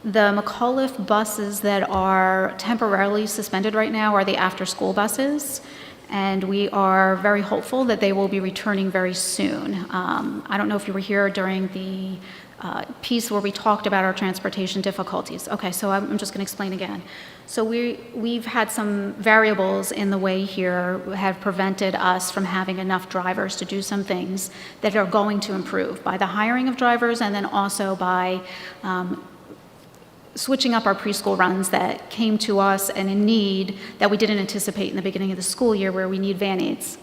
Speaker 6: the McAuliffe buses that are temporarily suspended right now are the after-school buses, and we are very hopeful that they will be returning very soon. I don't know if you were here during the piece where we talked about our transportation difficulties. Okay, so I'm just going to explain again. So we've had some variables in the way here have prevented us from having enough drivers to do some things that are going to improve by the hiring of drivers and then also by switching up our preschool runs that came to us and in need that we didn't anticipate in the beginning of the school year where we need van aids.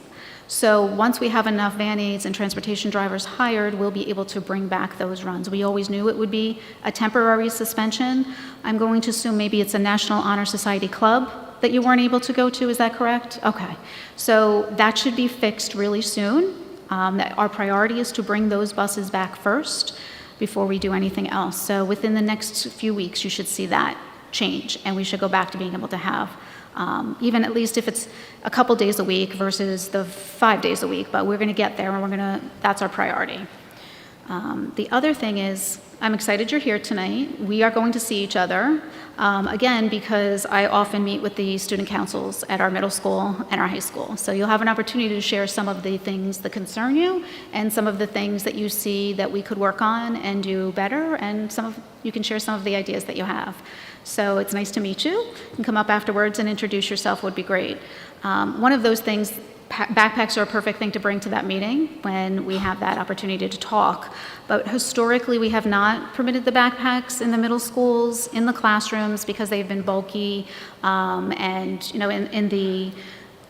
Speaker 6: So once we have enough van aids and transportation drivers hired, we'll be able to bring back those runs. We always knew it would be a temporary suspension. I'm going to assume maybe it's a National Honor Society club that you weren't able to go to, is that correct? Okay, so that should be fixed really soon. Our priority is to bring those buses back first before we do anything else. So within the next few weeks, you should see that change, and we should go back to being able to have even at least if it's a couple days a week versus the 5 days a week, but we're going to get there, and that's our priority. The other thing is, I'm excited you're here tonight. We are going to see each other, again, because I often meet with the student councils at our middle school and our high school. So you'll have an opportunity to share some of the things that concern you and some of the things that you see that we could work on and do better, and you can share some of the ideas that you have. So it's nice to meet you. You can come up afterwards and introduce yourself would be great. One of those things, backpacks are a perfect thing to bring to that meeting when we have that opportunity to talk. But historically, we have not permitted the backpacks in the middle schools, in the classrooms, because they've been bulky, and,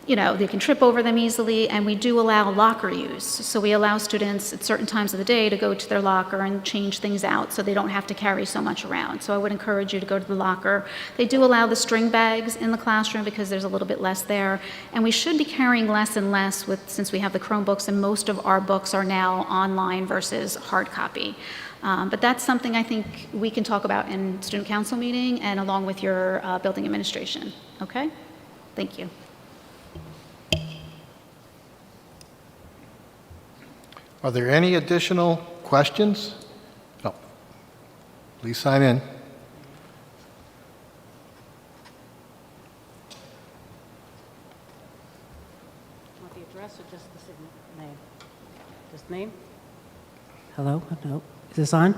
Speaker 6: they can trip over them easily, and we do allow locker use. So we allow students at certain times of the day to go to their locker and change things out so they don't have to carry so much around. So I would encourage you to go to the locker. They do allow the string bags in the classroom because there's a little bit less there. And we should be carrying less and less since we have the Chromebooks, and most of our books are now online versus hard copy. But that's something I think we can talk about in student council meeting and along with your building administration. Okay? Thank you.
Speaker 1: Are there any additional questions? No. Please sign in.
Speaker 14: Want the address or just the name? Just name? Hello? No. Is this on?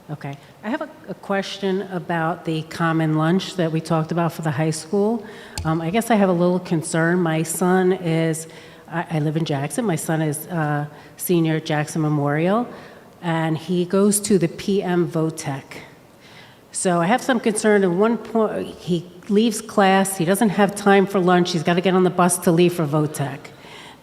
Speaker 14: Okay. I have a question about the common lunch that we talked about for the high school. I guess I have a little concern. My son is... I live in Jackson. My son is senior at Jackson Memorial, and he goes to the PM VOTEC. So I have some concern. At one point, he leaves class. He doesn't have time for lunch. He's got to get on the bus to leave for VOTEC.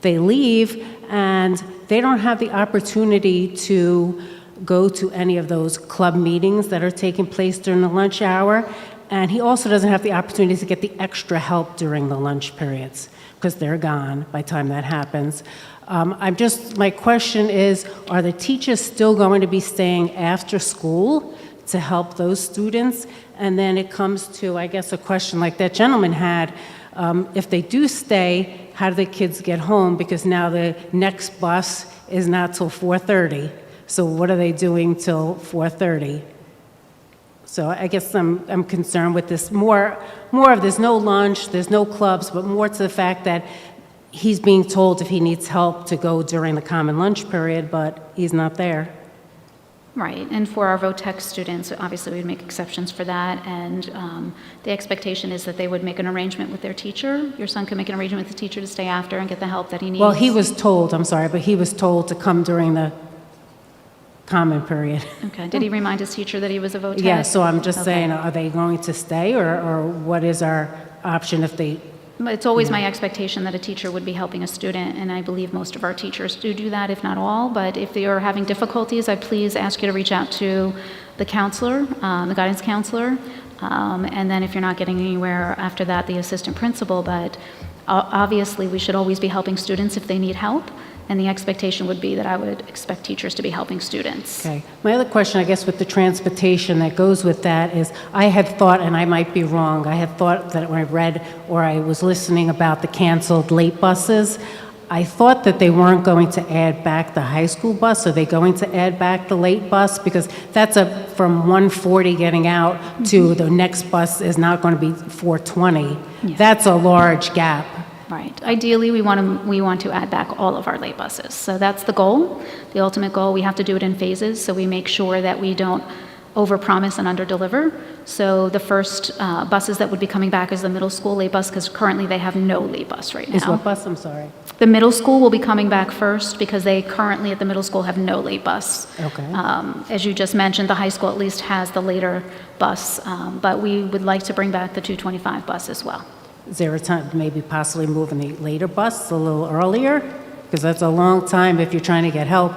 Speaker 14: They leave, and they don't have the opportunity to go to any of those club meetings that are taking place during the lunch hour. And he also doesn't have the opportunity to get the extra help during the lunch periods, because they're gone by the time that happens. My question is, are the teachers still going to be staying after school to help those students? And then it comes to, I guess, a question like that gentleman had. If they do stay, how do the kids get home? Because now the next bus is not till 4:30. So what are they doing till 4:30? So I guess I'm concerned with this more of there's no lunch, there's no clubs, but more to the fact that he's being told if he needs help to go during the common lunch period, but he's not there.
Speaker 6: Right, and for our VOTEC students, obviously we'd make exceptions for that, and the expectation is that they would make an arrangement with their teacher. Your son can make an arrangement with the teacher to stay after and get the help that he needs.
Speaker 14: Well, he was told to come during the common period.
Speaker 6: Okay, did he remind his teacher that he was a VOTEC?
Speaker 14: Yeah, so I'm just saying, are they going to stay, or what is our option if they...
Speaker 6: It's always my expectation that a teacher would be helping a student, and I believe most of our teachers do that, if not all. But if they are having difficulties, I please ask you to reach out to the counselor, the guidance counselor, and then if you're not getting anywhere after that, the assistant principal. But obviously, we should always be helping students if they need help. And the expectation would be that I would expect teachers to be helping students.
Speaker 14: Okay. My other question, I guess, with the transportation that goes with that is, I had thought, and I might be wrong, I had thought that when I read or I was listening about the canceled late buses, I thought that they weren't going to add back the high school bus. Are they going to add back the late bus? Because that's from 1:40 getting out to the next bus is not going to be 4:20. Yeah. That's a large gap.
Speaker 6: Right. Ideally, we want to add back all of our late buses. So that's the goal, the ultimate goal. We have to do it in phases, so we make sure that we don't overpromise and underdeliver. So the first buses that would be coming back is the middle school late bus, because currently they have no late bus right now.
Speaker 14: Is what bus? I'm sorry.
Speaker 6: The middle school will be coming back first because they currently at the middle school have no late bus.
Speaker 14: Okay.
Speaker 6: As you just mentioned, the high school at least has the later bus, but we would like to bring back the 225 bus as well.
Speaker 14: Is there a time, maybe possibly moving the later bus a little earlier? Because that's a long time if you're trying to get help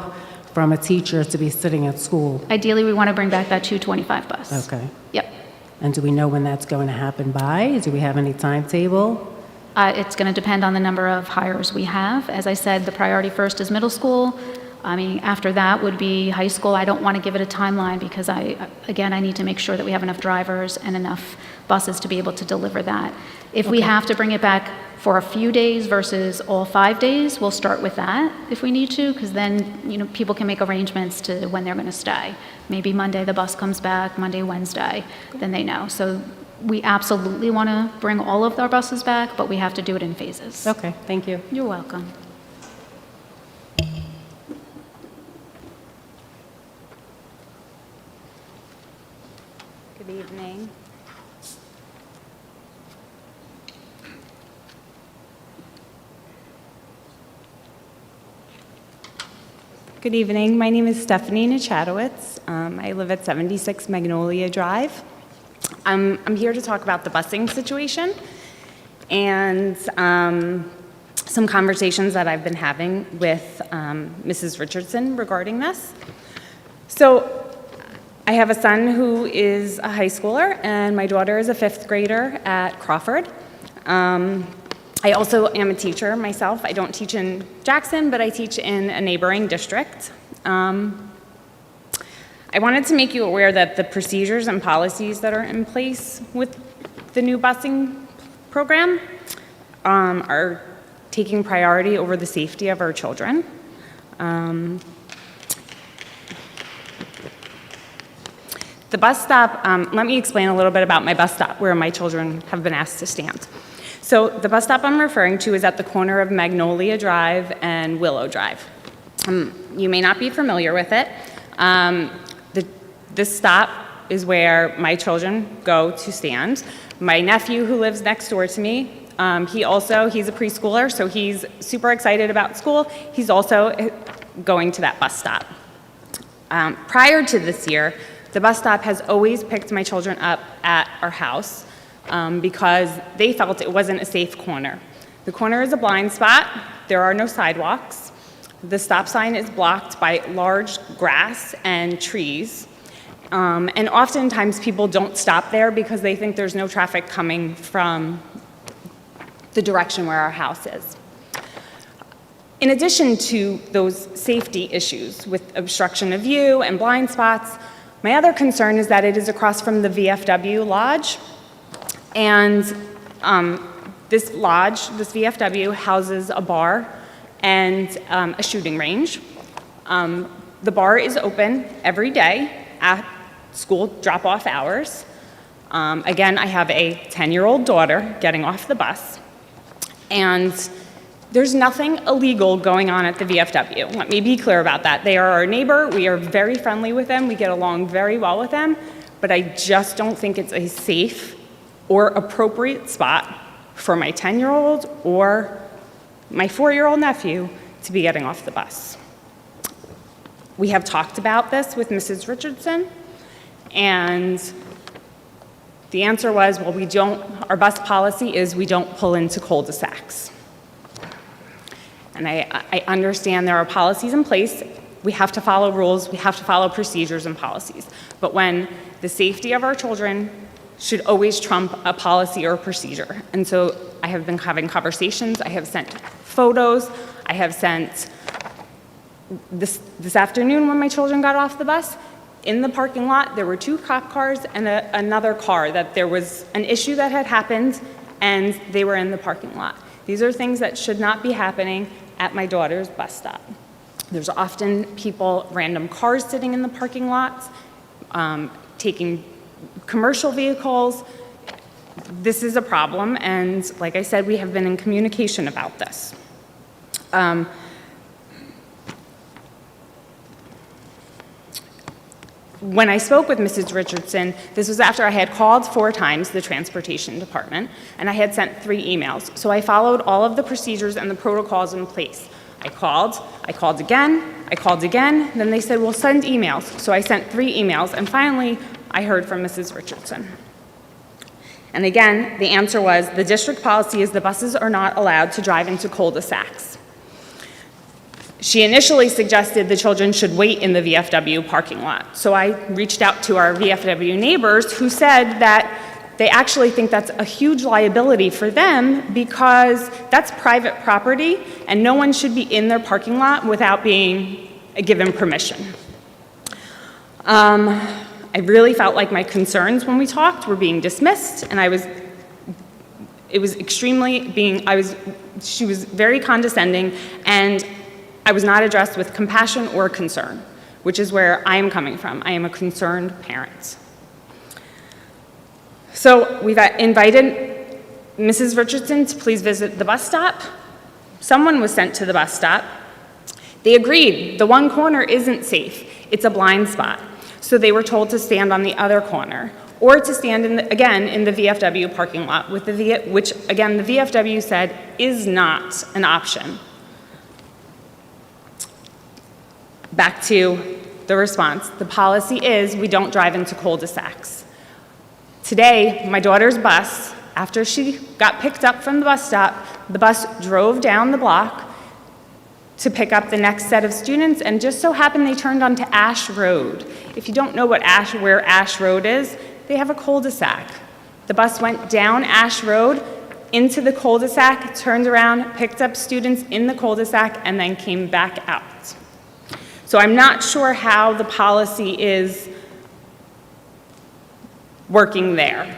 Speaker 14: from a teacher to be sitting at school.
Speaker 6: Ideally, we want to bring back that 225 bus.
Speaker 14: Okay.
Speaker 6: Yep.
Speaker 14: And do we know when that's going to happen by? Do we have any timetable?
Speaker 6: It's going to depend on the number of hires we have. As I said, the priority first is middle school. After that would be high school. I don't want to give it a timeline because I need to make sure that we have enough drivers and enough buses to be able to deliver that. If we have to bring it back for a few days versus all 5 days. We'll start with that if we need to, because then, people can make arrangements to when they're going to stay. Maybe Monday the bus comes back, Monday, Wednesday, then they know. So we absolutely want to bring all of our buses back, but we have to do it in phases.
Speaker 14: Okay, thank you.
Speaker 6: You're welcome.
Speaker 15: Good evening. Good evening. My name is Stephanie Nachadowitz. I live at 76 Magnolia Drive. I'm here to talk about the busing situation and some conversations that I've been having with Mrs. Richardson regarding this. So I have a son who is a high schooler, and my daughter is a 5th grader at Crawford. I also am a teacher myself. I don't teach in Jackson, but I teach in a neighboring district. I wanted to make you aware that the procedures and policies that are in place with the new busing program are taking priority over the safety of our children. The bus stop, let me explain a little bit about my bus stop where my children have been asked to stand. So the bus stop I'm referring to is at the corner of Magnolia Drive and Willow Drive. You may not be familiar with it. This stop is where my children go to stand. My nephew, who lives next door to me, he's a preschooler, so he's super excited about school. He's also going to that bus stop. Prior to this year, the bus stop has always picked my children up at our house because they felt it wasn't a safe corner. The corner is a blind spot. There are no sidewalks. The stop sign is blocked by large grass and trees. And oftentimes people don't stop there because they think there's no traffic coming from the direction where our house is. In addition to those safety issues with obstruction of view and blind spots, my other concern is that it is across from the VFW Lodge. And this lodge, this VFW, houses a bar and a shooting range. The bar is open every day at school drop-off hours. Again, I have a 10-year-old daughter getting off the bus. And there's nothing illegal going on at the VFW. Let me be clear about that. They are our neighbor. We are very friendly with them. We get along very well with them. But I just don't think it's a safe or appropriate spot for my 10-year-old or my 4-year-old nephew to be getting off the bus. We have talked about this with Mrs. Richardson, and the answer was, well, our bus policy is we don't pull into cul-de-sacs. And I understand there are policies in place. We have to follow rules. We have to follow procedures and policies. But when the safety of our children should always trump a policy or a procedure. And so I have been having conversations. I have sent photos. I have sent this afternoon when my children got off the bus. In the parking lot, there were 2 cop cars and another car, that there was an issue that had happened and they were in the parking lot. These are things that should not be happening at my daughter's bus stop. There's often random cars sitting in the parking lots, taking commercial vehicles. This is a problem, and like I said, we have been in communication about this. When I spoke with Mrs. Richardson, this was after I had called 4 times the transportation department, and I had sent 3 emails. So I followed all of the procedures and the protocols in place. I called again, then they said, well, send emails. So I sent 3 emails, and finally, I heard from Mrs. Richardson. And again, the answer was, the district policy is the buses are not allowed to drive into cul-de-sacs. She initially suggested the children should wait in the VFW parking lot. So I reached out to our VFW neighbors who said that they actually think that's a huge liability for them because that's private property and no one should be in their parking lot without being given permission. I really felt like my concerns when we talked were being dismissed, and It was she was very condescending, and I was not addressed with compassion or concern, which is where I am coming from. I am a concerned parent. So we've invited Mrs. Richardson to please visit the bus stop. Someone was sent to the bus stop. They agreed, the one corner isn't safe. It's a blind spot. So they were told to stand on the other corner, or to stand again in the VFW parking lot, which again the VFW said is not an option. Back to the response. The policy is we don't drive into cul-de-sacs. Today, my daughter's bus, after she got picked up from the bus stop, the bus drove down the block to pick up the next set of students, and just so happened they turned onto Ash Road. If you don't know where Ash Road is, they have a cul-de-sac. The bus went down Ash Road into the cul-de-sac, turned around, picked up students in the cul-de-sac, and then came back out. So I'm not sure how the policy is working there.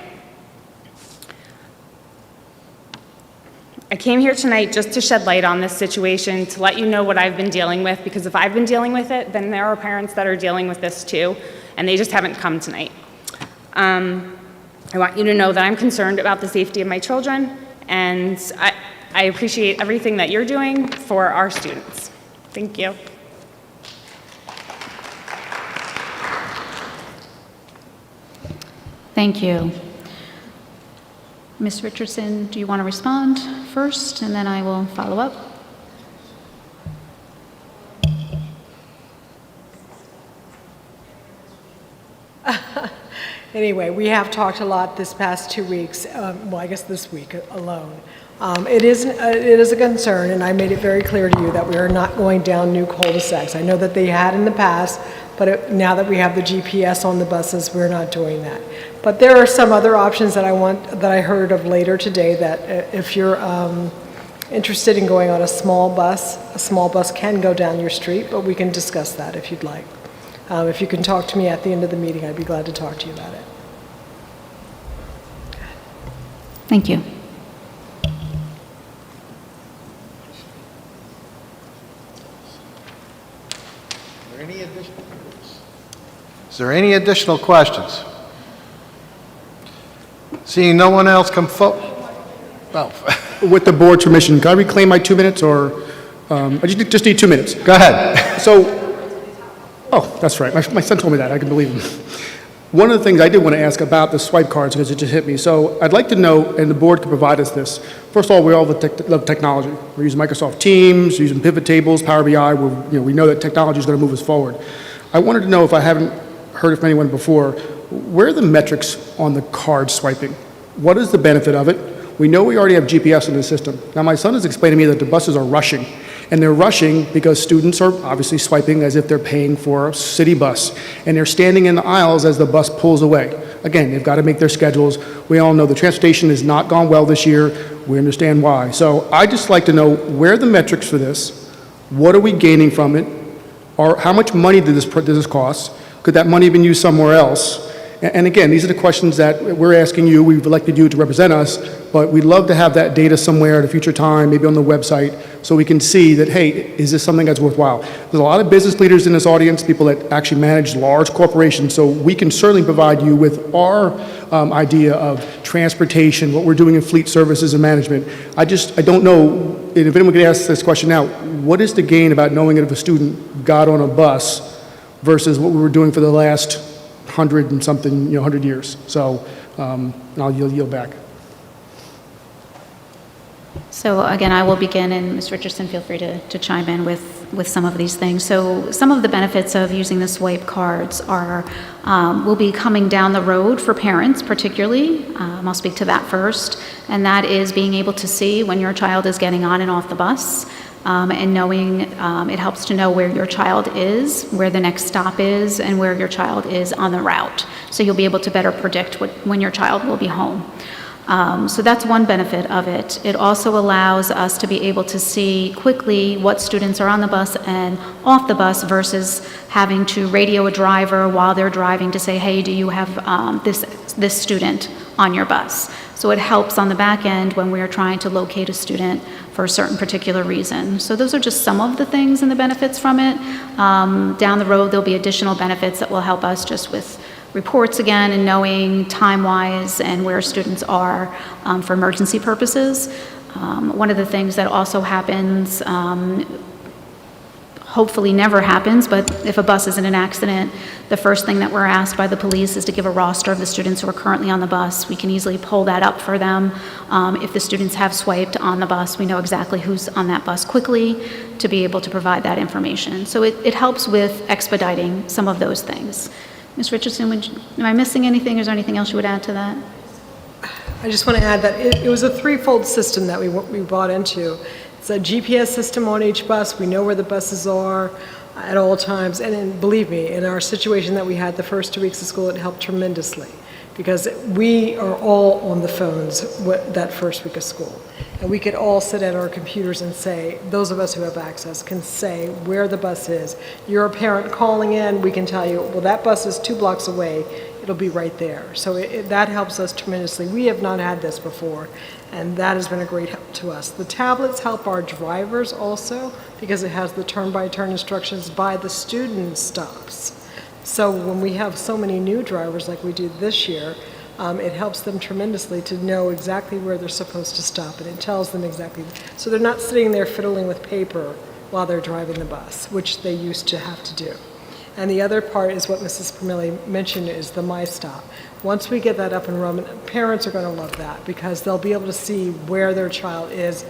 Speaker 15: I came here tonight just to shed light on this situation, to let you know what I've been dealing with, because if I've been dealing with it, then there are parents that are dealing with this too, and they just haven't come tonight. I want you to know that I'm concerned about the safety of my children, and I appreciate everything that you're doing for our students. Thank you.
Speaker 6: Thank you. Ms. Richardson, do you want to respond first, and then I will follow up?
Speaker 8: Anyway, we have talked a lot this past 2 weeks, well, I guess this week alone. It is a concern, and I made it very clear to you that we are not going down new cul-de-sacs. I know that they had in the past, but now that we have the GPS on the buses, we're not doing that. But there are some other options that I heard of later today, that if you're interested in going on a small bus can go down your street, but we can discuss that if you'd like. If you can talk to me at the end of the meeting, I'd be glad to talk to you about it.
Speaker 6: Thank you.
Speaker 1: Is there any additional questions? Seeing no one else come forward.
Speaker 13: With the board's permission, can I reclaim my 2 minutes, or I just need 2 minutes?
Speaker 1: Go ahead.
Speaker 13: Oh, that's right. My son told me that. I can believe him. One of the things I did want to ask about the swipe cards, because it just hit me. So I'd like to know, and the board could provide us this. First of all, we all love technology. We're using Microsoft Teams, using pivot tables, Power BI. We know that technology is going to move us forward. I wanted to know, if I haven't heard from anyone before, where are the metrics on the card swiping? What is the benefit of it? We know we already have GPS in the system. Now, my son has explained to me that the buses are rushing. And they're rushing because students are obviously swiping as if they're paying for a city bus. And they're standing in the aisles as the bus pulls away. Again, they've got to make their schedules. We all know the transportation has not gone well this year. We understand why. So I'd just like to know, where are the metrics for this? What are we gaining from it? Or how much money did this cost? Could that money have been used somewhere else? And again, these are the questions that we're asking you. We've elected you to represent us, but we'd love to have that data somewhere at a future time, maybe on the website, so we can see that, hey, is this something that's worthwhile? There's a lot of business leaders in this audience, people that actually manage large corporations, so we can certainly provide you with our idea of transportation, what we're doing in fleet services and management. I don't know, and if anyone could ask this question now, what is the gain about knowing that if a student got on a bus versus what we were doing for the last 100 and something, 100 years. So I'll yield back.
Speaker 6: So again, I will begin, and Ms. Richardson, feel free to chime in with some of these things. So some of the benefits of using the swipe cards are, will be coming down the road for parents particularly. I'll speak to that first, and that is being able to see when your child is getting on and off the bus. And knowing, it helps to know where your child is, where the next stop is, and where your child is on the route. So you'll be able to better predict when your child will be home. So that's one benefit of it. It also allows us to be able to see quickly what students are on the bus and off the bus versus having to radio a driver while they're driving to say, hey, do you have this student on your bus? So it helps on the back end when we are trying to locate a student for a certain particular reason. So those are just some of the things and the benefits from it. Down the road, there'll be additional benefits that will help us just with reports again and knowing time-wise and where students are for emergency purposes. One of the things that also happens, hopefully never happens, but if a bus is in an accident, the first thing that we're asked by the police is to give a roster of the students who are currently on the bus. We can easily pull that up for them. If the students have swiped on the bus, we know exactly who's on that bus quickly to be able to provide that information. So it helps with expediting some of those things. Ms. Richardson, am I missing anything? Is there anything else you would add to that?
Speaker 8: I just want to add that it was a threefold system that we bought into. It's a GPS system on each bus. We know where the buses are at all times. And then, believe me, in our situation that we had the first 2 weeks of school, it helped tremendously because we are all on the phones that first week of school. And we could all sit at our computers and say, those of us who have access can say where the bus is. You're a parent calling in, we can tell you, well, that bus is 2 blocks away. It'll be right there. So that helps us tremendously. We have not had this before, and that has been a great help to us. The tablets help our drivers also because it has the turn-by-turn instructions by the student stops. So when we have so many new drivers like we do this year, it helps them tremendously to know exactly where they're supposed to stop, and it tells them exactly. So they're not sitting there fiddling with paper while they're driving the bus, which they used to have to do. And the other part is what Mrs. Permilli mentioned is the My Stop. Once we get that up and running, parents are going to love that because they'll be able to see where their child is,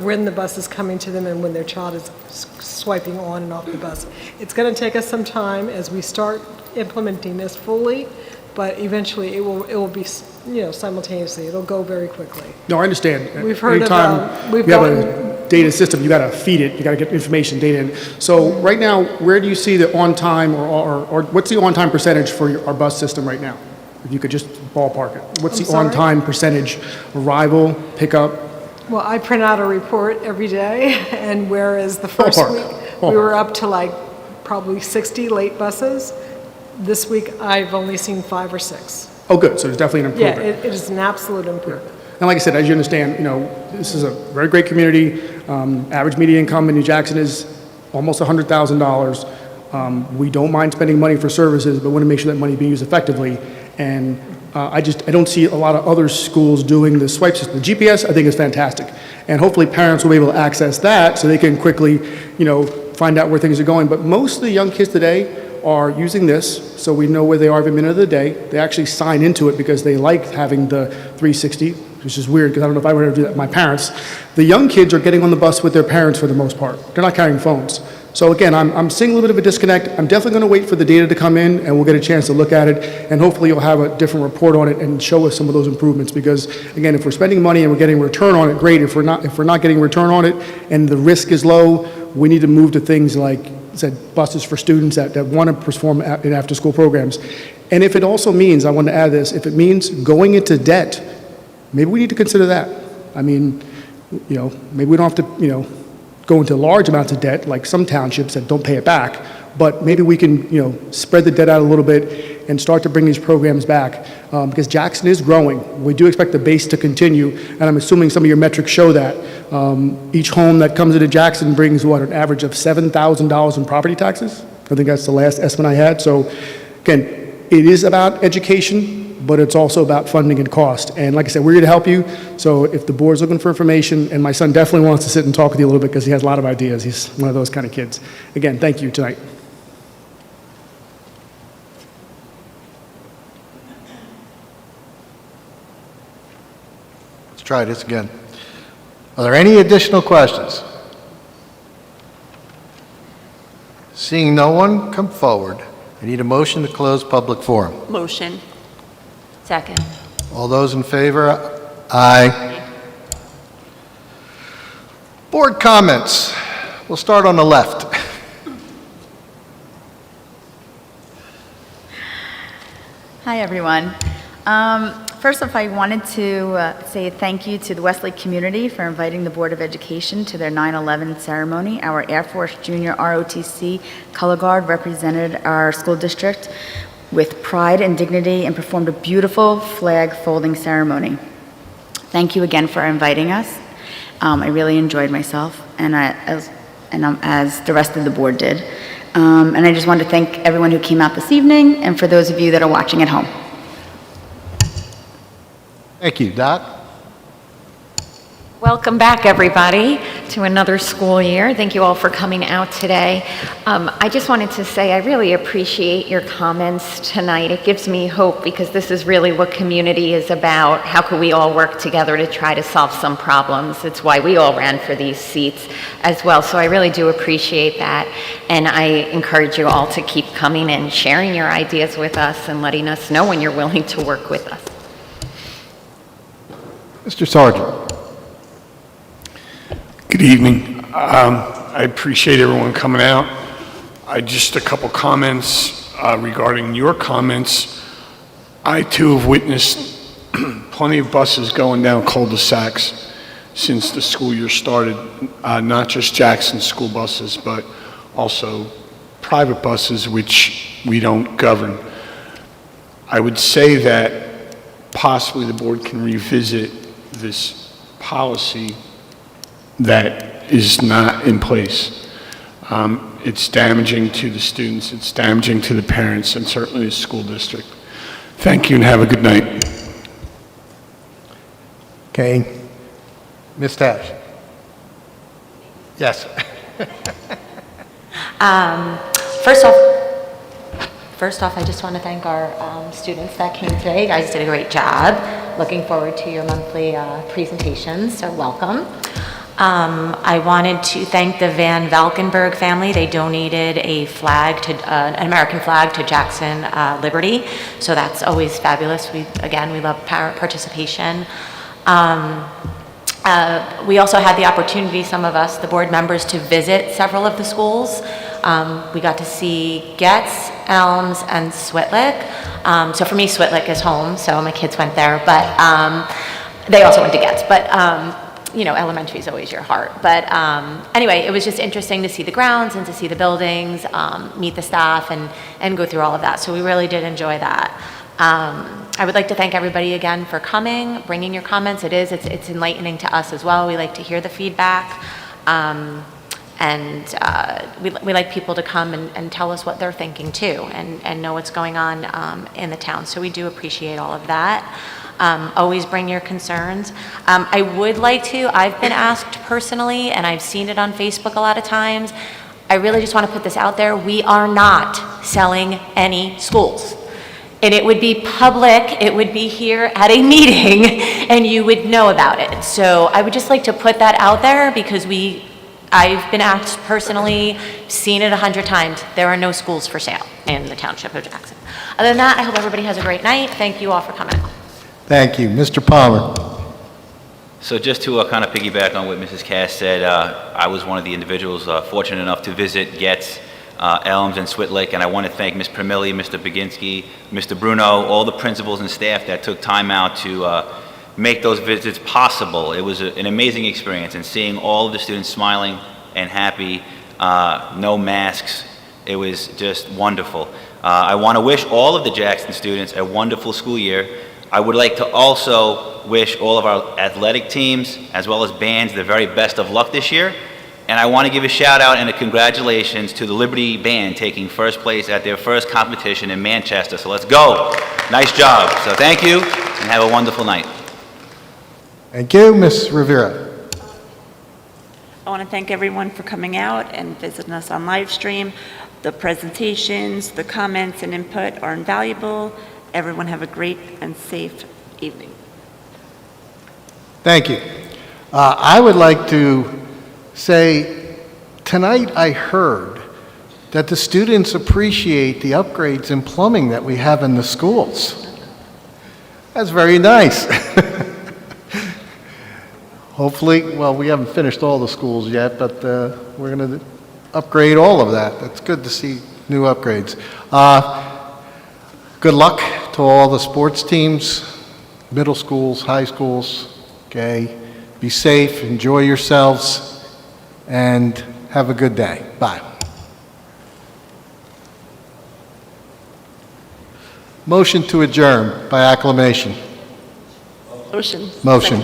Speaker 8: when the bus is coming to them and when their child is swiping on and off the bus. It's going to take us some time as we start implementing this fully, but eventually it will be, simultaneously. It'll go very quickly.
Speaker 13: No, I understand.
Speaker 8: We've heard
Speaker 13: Anytime
Speaker 8: we've
Speaker 13: you have
Speaker 8: gotten
Speaker 13: a data system, you got to feed it, you got to get information, data in. So right now, where do you see the on-time or what's the on-time percentage for our bus system right now? If you could just ballpark it. What's
Speaker 8: I'm
Speaker 13: the
Speaker 8: sorry?
Speaker 13: on-time percentage, arrival, pickup?
Speaker 8: Well, I print out a report every day, and whereas the first week we were up to like probably 60 late buses, this week I've only seen 5 or 6.
Speaker 13: Oh, good. So there's definitely an improvement.
Speaker 8: Yeah, it is an absolute improvement.
Speaker 13: And like I said, as you understand, this is a very great community. Average median income in New Jackson is almost $100,000. We don't mind spending money for services, but want to make sure that money is being used effectively. And I don't see a lot of other schools doing the swipe system. The GPS, I think, is fantastic. And hopefully parents will be able to access that so they can quickly, find out where things are going. But most of the young kids today are using this, so we know where they are every minute of the day. They actually sign into it because they like having the 360, which is weird because I don't know if I would ever do that with my parents. The young kids are getting on the bus with their parents for the most part. They're not carrying phones. So again, I'm seeing a little bit of a disconnect. I'm definitely going to wait for the data to come in, and we'll get a chance to look at it, and hopefully you'll have a different report on it and show us some of those improvements. Because again, if we're spending money and we're getting return on it, great. If we're not getting return on it and the risk is low, we need to move to things like said buses for students that want to perform in after-school programs. And if it also means, I want to add this, if it means going into debt, maybe we need to consider that. I mean, maybe we don't have to, go into large amounts of debt like some townships that don't pay it back, but maybe we can, spread the debt out a little bit and start to bring these programs back because Jackson is growing. We do expect the base to continue, and I'm assuming some of your metrics show that. Each home that comes into Jackson brings, an average of $7,000 in property taxes? I think that's the last estimate I had. So, again, it is about education, but it's also about funding and cost. And like I said, we're here to help you. So if the board's looking for information, and my son definitely wants to sit and talk with you a little bit because he has a lot of ideas. He's one of those kind of kids. Again, thank you tonight.
Speaker 1: Let's try this again. Are there any additional questions? Seeing no one come forward, I need a motion to close public forum.
Speaker 9: Motion.
Speaker 3: Second.
Speaker 1: All those in favor? Aye. Board comments. We'll start on the left.
Speaker 10: Hi, everyone. First off, I wanted to say thank you to the Westlake community for inviting the Board of Education to their 9/11 ceremony. Our Air Force Junior ROTC Color Guard represented our school district with pride and dignity and performed a beautiful flag folding ceremony. Thank you again for inviting us. I really enjoyed myself, and as the rest of the board did. And I just wanted to thank everyone who came out this evening, and for those of you that are watching at home.
Speaker 1: Thank you. Doc?
Speaker 16: Welcome back, everybody, to another school year. Thank you all for coming out today. I just wanted to say I really appreciate your comments tonight. It gives me hope because this is really what community is about. How can we all work together to try to solve some problems? It's why we all ran for these seats as well. So I really do appreciate that. And I encourage you all to keep coming and sharing your ideas with us and letting us know when you're willing to work with us.
Speaker 1: Mr. Sargent.
Speaker 12: Good evening. I appreciate everyone coming out. Just a couple comments regarding your comments. I too have witnessed plenty of buses going down cul-de-sacs since the school year started, not just Jackson school buses, but also private buses, which we don't govern. I would say that possibly the board can revisit this policy that is not in place. It's damaging to the students, it's damaging to the parents, and certainly the school district. Thank you and have a good night.
Speaker 1: Okay. Ms. Tash? Yes.
Speaker 3: First off, I just want to thank our students that came today. You guys did a great job. Looking forward to your monthly presentations, so welcome. I wanted to thank the Van Valkenburg family. They donated a flag to an American flag to Jackson Liberty, so that's always fabulous. We love parent participation. We also had the opportunity, some of us, the board members, to visit several of the schools. We got to see Getz, Elms, and Switlick. So for me, Switlick is home, so my kids went there, but they also went to Getz. But you know, elementary is always your heart. But anyway, it was just interesting to see the grounds and to see the buildings, meet the staff, and go through all of that. So we really did enjoy that. I would like to thank everybody again for coming, bringing your comments. It's enlightening to us as well. We like to hear the feedback. And we like people to come and tell us what they're thinking too, and know what's going on in the town. So we do appreciate all of that. Always bring your concerns. I would like to, I've been asked personally, and I've seen it on Facebook a lot of times, I really just want to put this out there, we are not selling any schools. And it would be public, it would be here at a meeting, and you would know about it. So I would just like to put that out there because I've been asked personally, seen it 100 times, there are no schools for sale in the township of Jackson. Other than that, I hope everybody has a great night. Thank you all for coming out.
Speaker 1: Thank you. Mr. Palmer.
Speaker 11: So just to kind of piggyback on what Mrs. Cass said, I was one of the individuals fortunate enough to visit Getz, Elms, and Switlick, and I want to thank Ms. Primilli, Mr. Baginski, Mr. Bruno, all the principals and staff that took time out to make those visits possible. It was an amazing experience, and seeing all of the students smiling and happy, no masks, it was just wonderful. I want to wish all of the Jackson students a wonderful school year. I would like to also wish all of our athletic teams, as well as bands, the very best of luck this year. And I want to give a shout out and a congratulations to the Liberty Band taking first place at their first competition in Manchester. So let's go. Nice job. So thank you and have a wonderful night.
Speaker 1: Thank you. Ms. Rivera.
Speaker 9: I want to thank everyone for coming out and visiting us on live stream. The presentations, the comments and input are invaluable. Everyone have a great and safe evening.
Speaker 1: Thank you. I would like to say, tonight I heard that the students appreciate the upgrades in plumbing that we have in the schools. That's very nice. Hopefully, well, we haven't finished all the schools yet, but we're going to upgrade all of that. That's good to see new upgrades. Good luck to all the sports teams, middle schools, high schools, okay? Be safe, enjoy yourselves, and have a good day. Bye. Motion to adjourn by acclamation.
Speaker 9: Motion.
Speaker 1: Motion.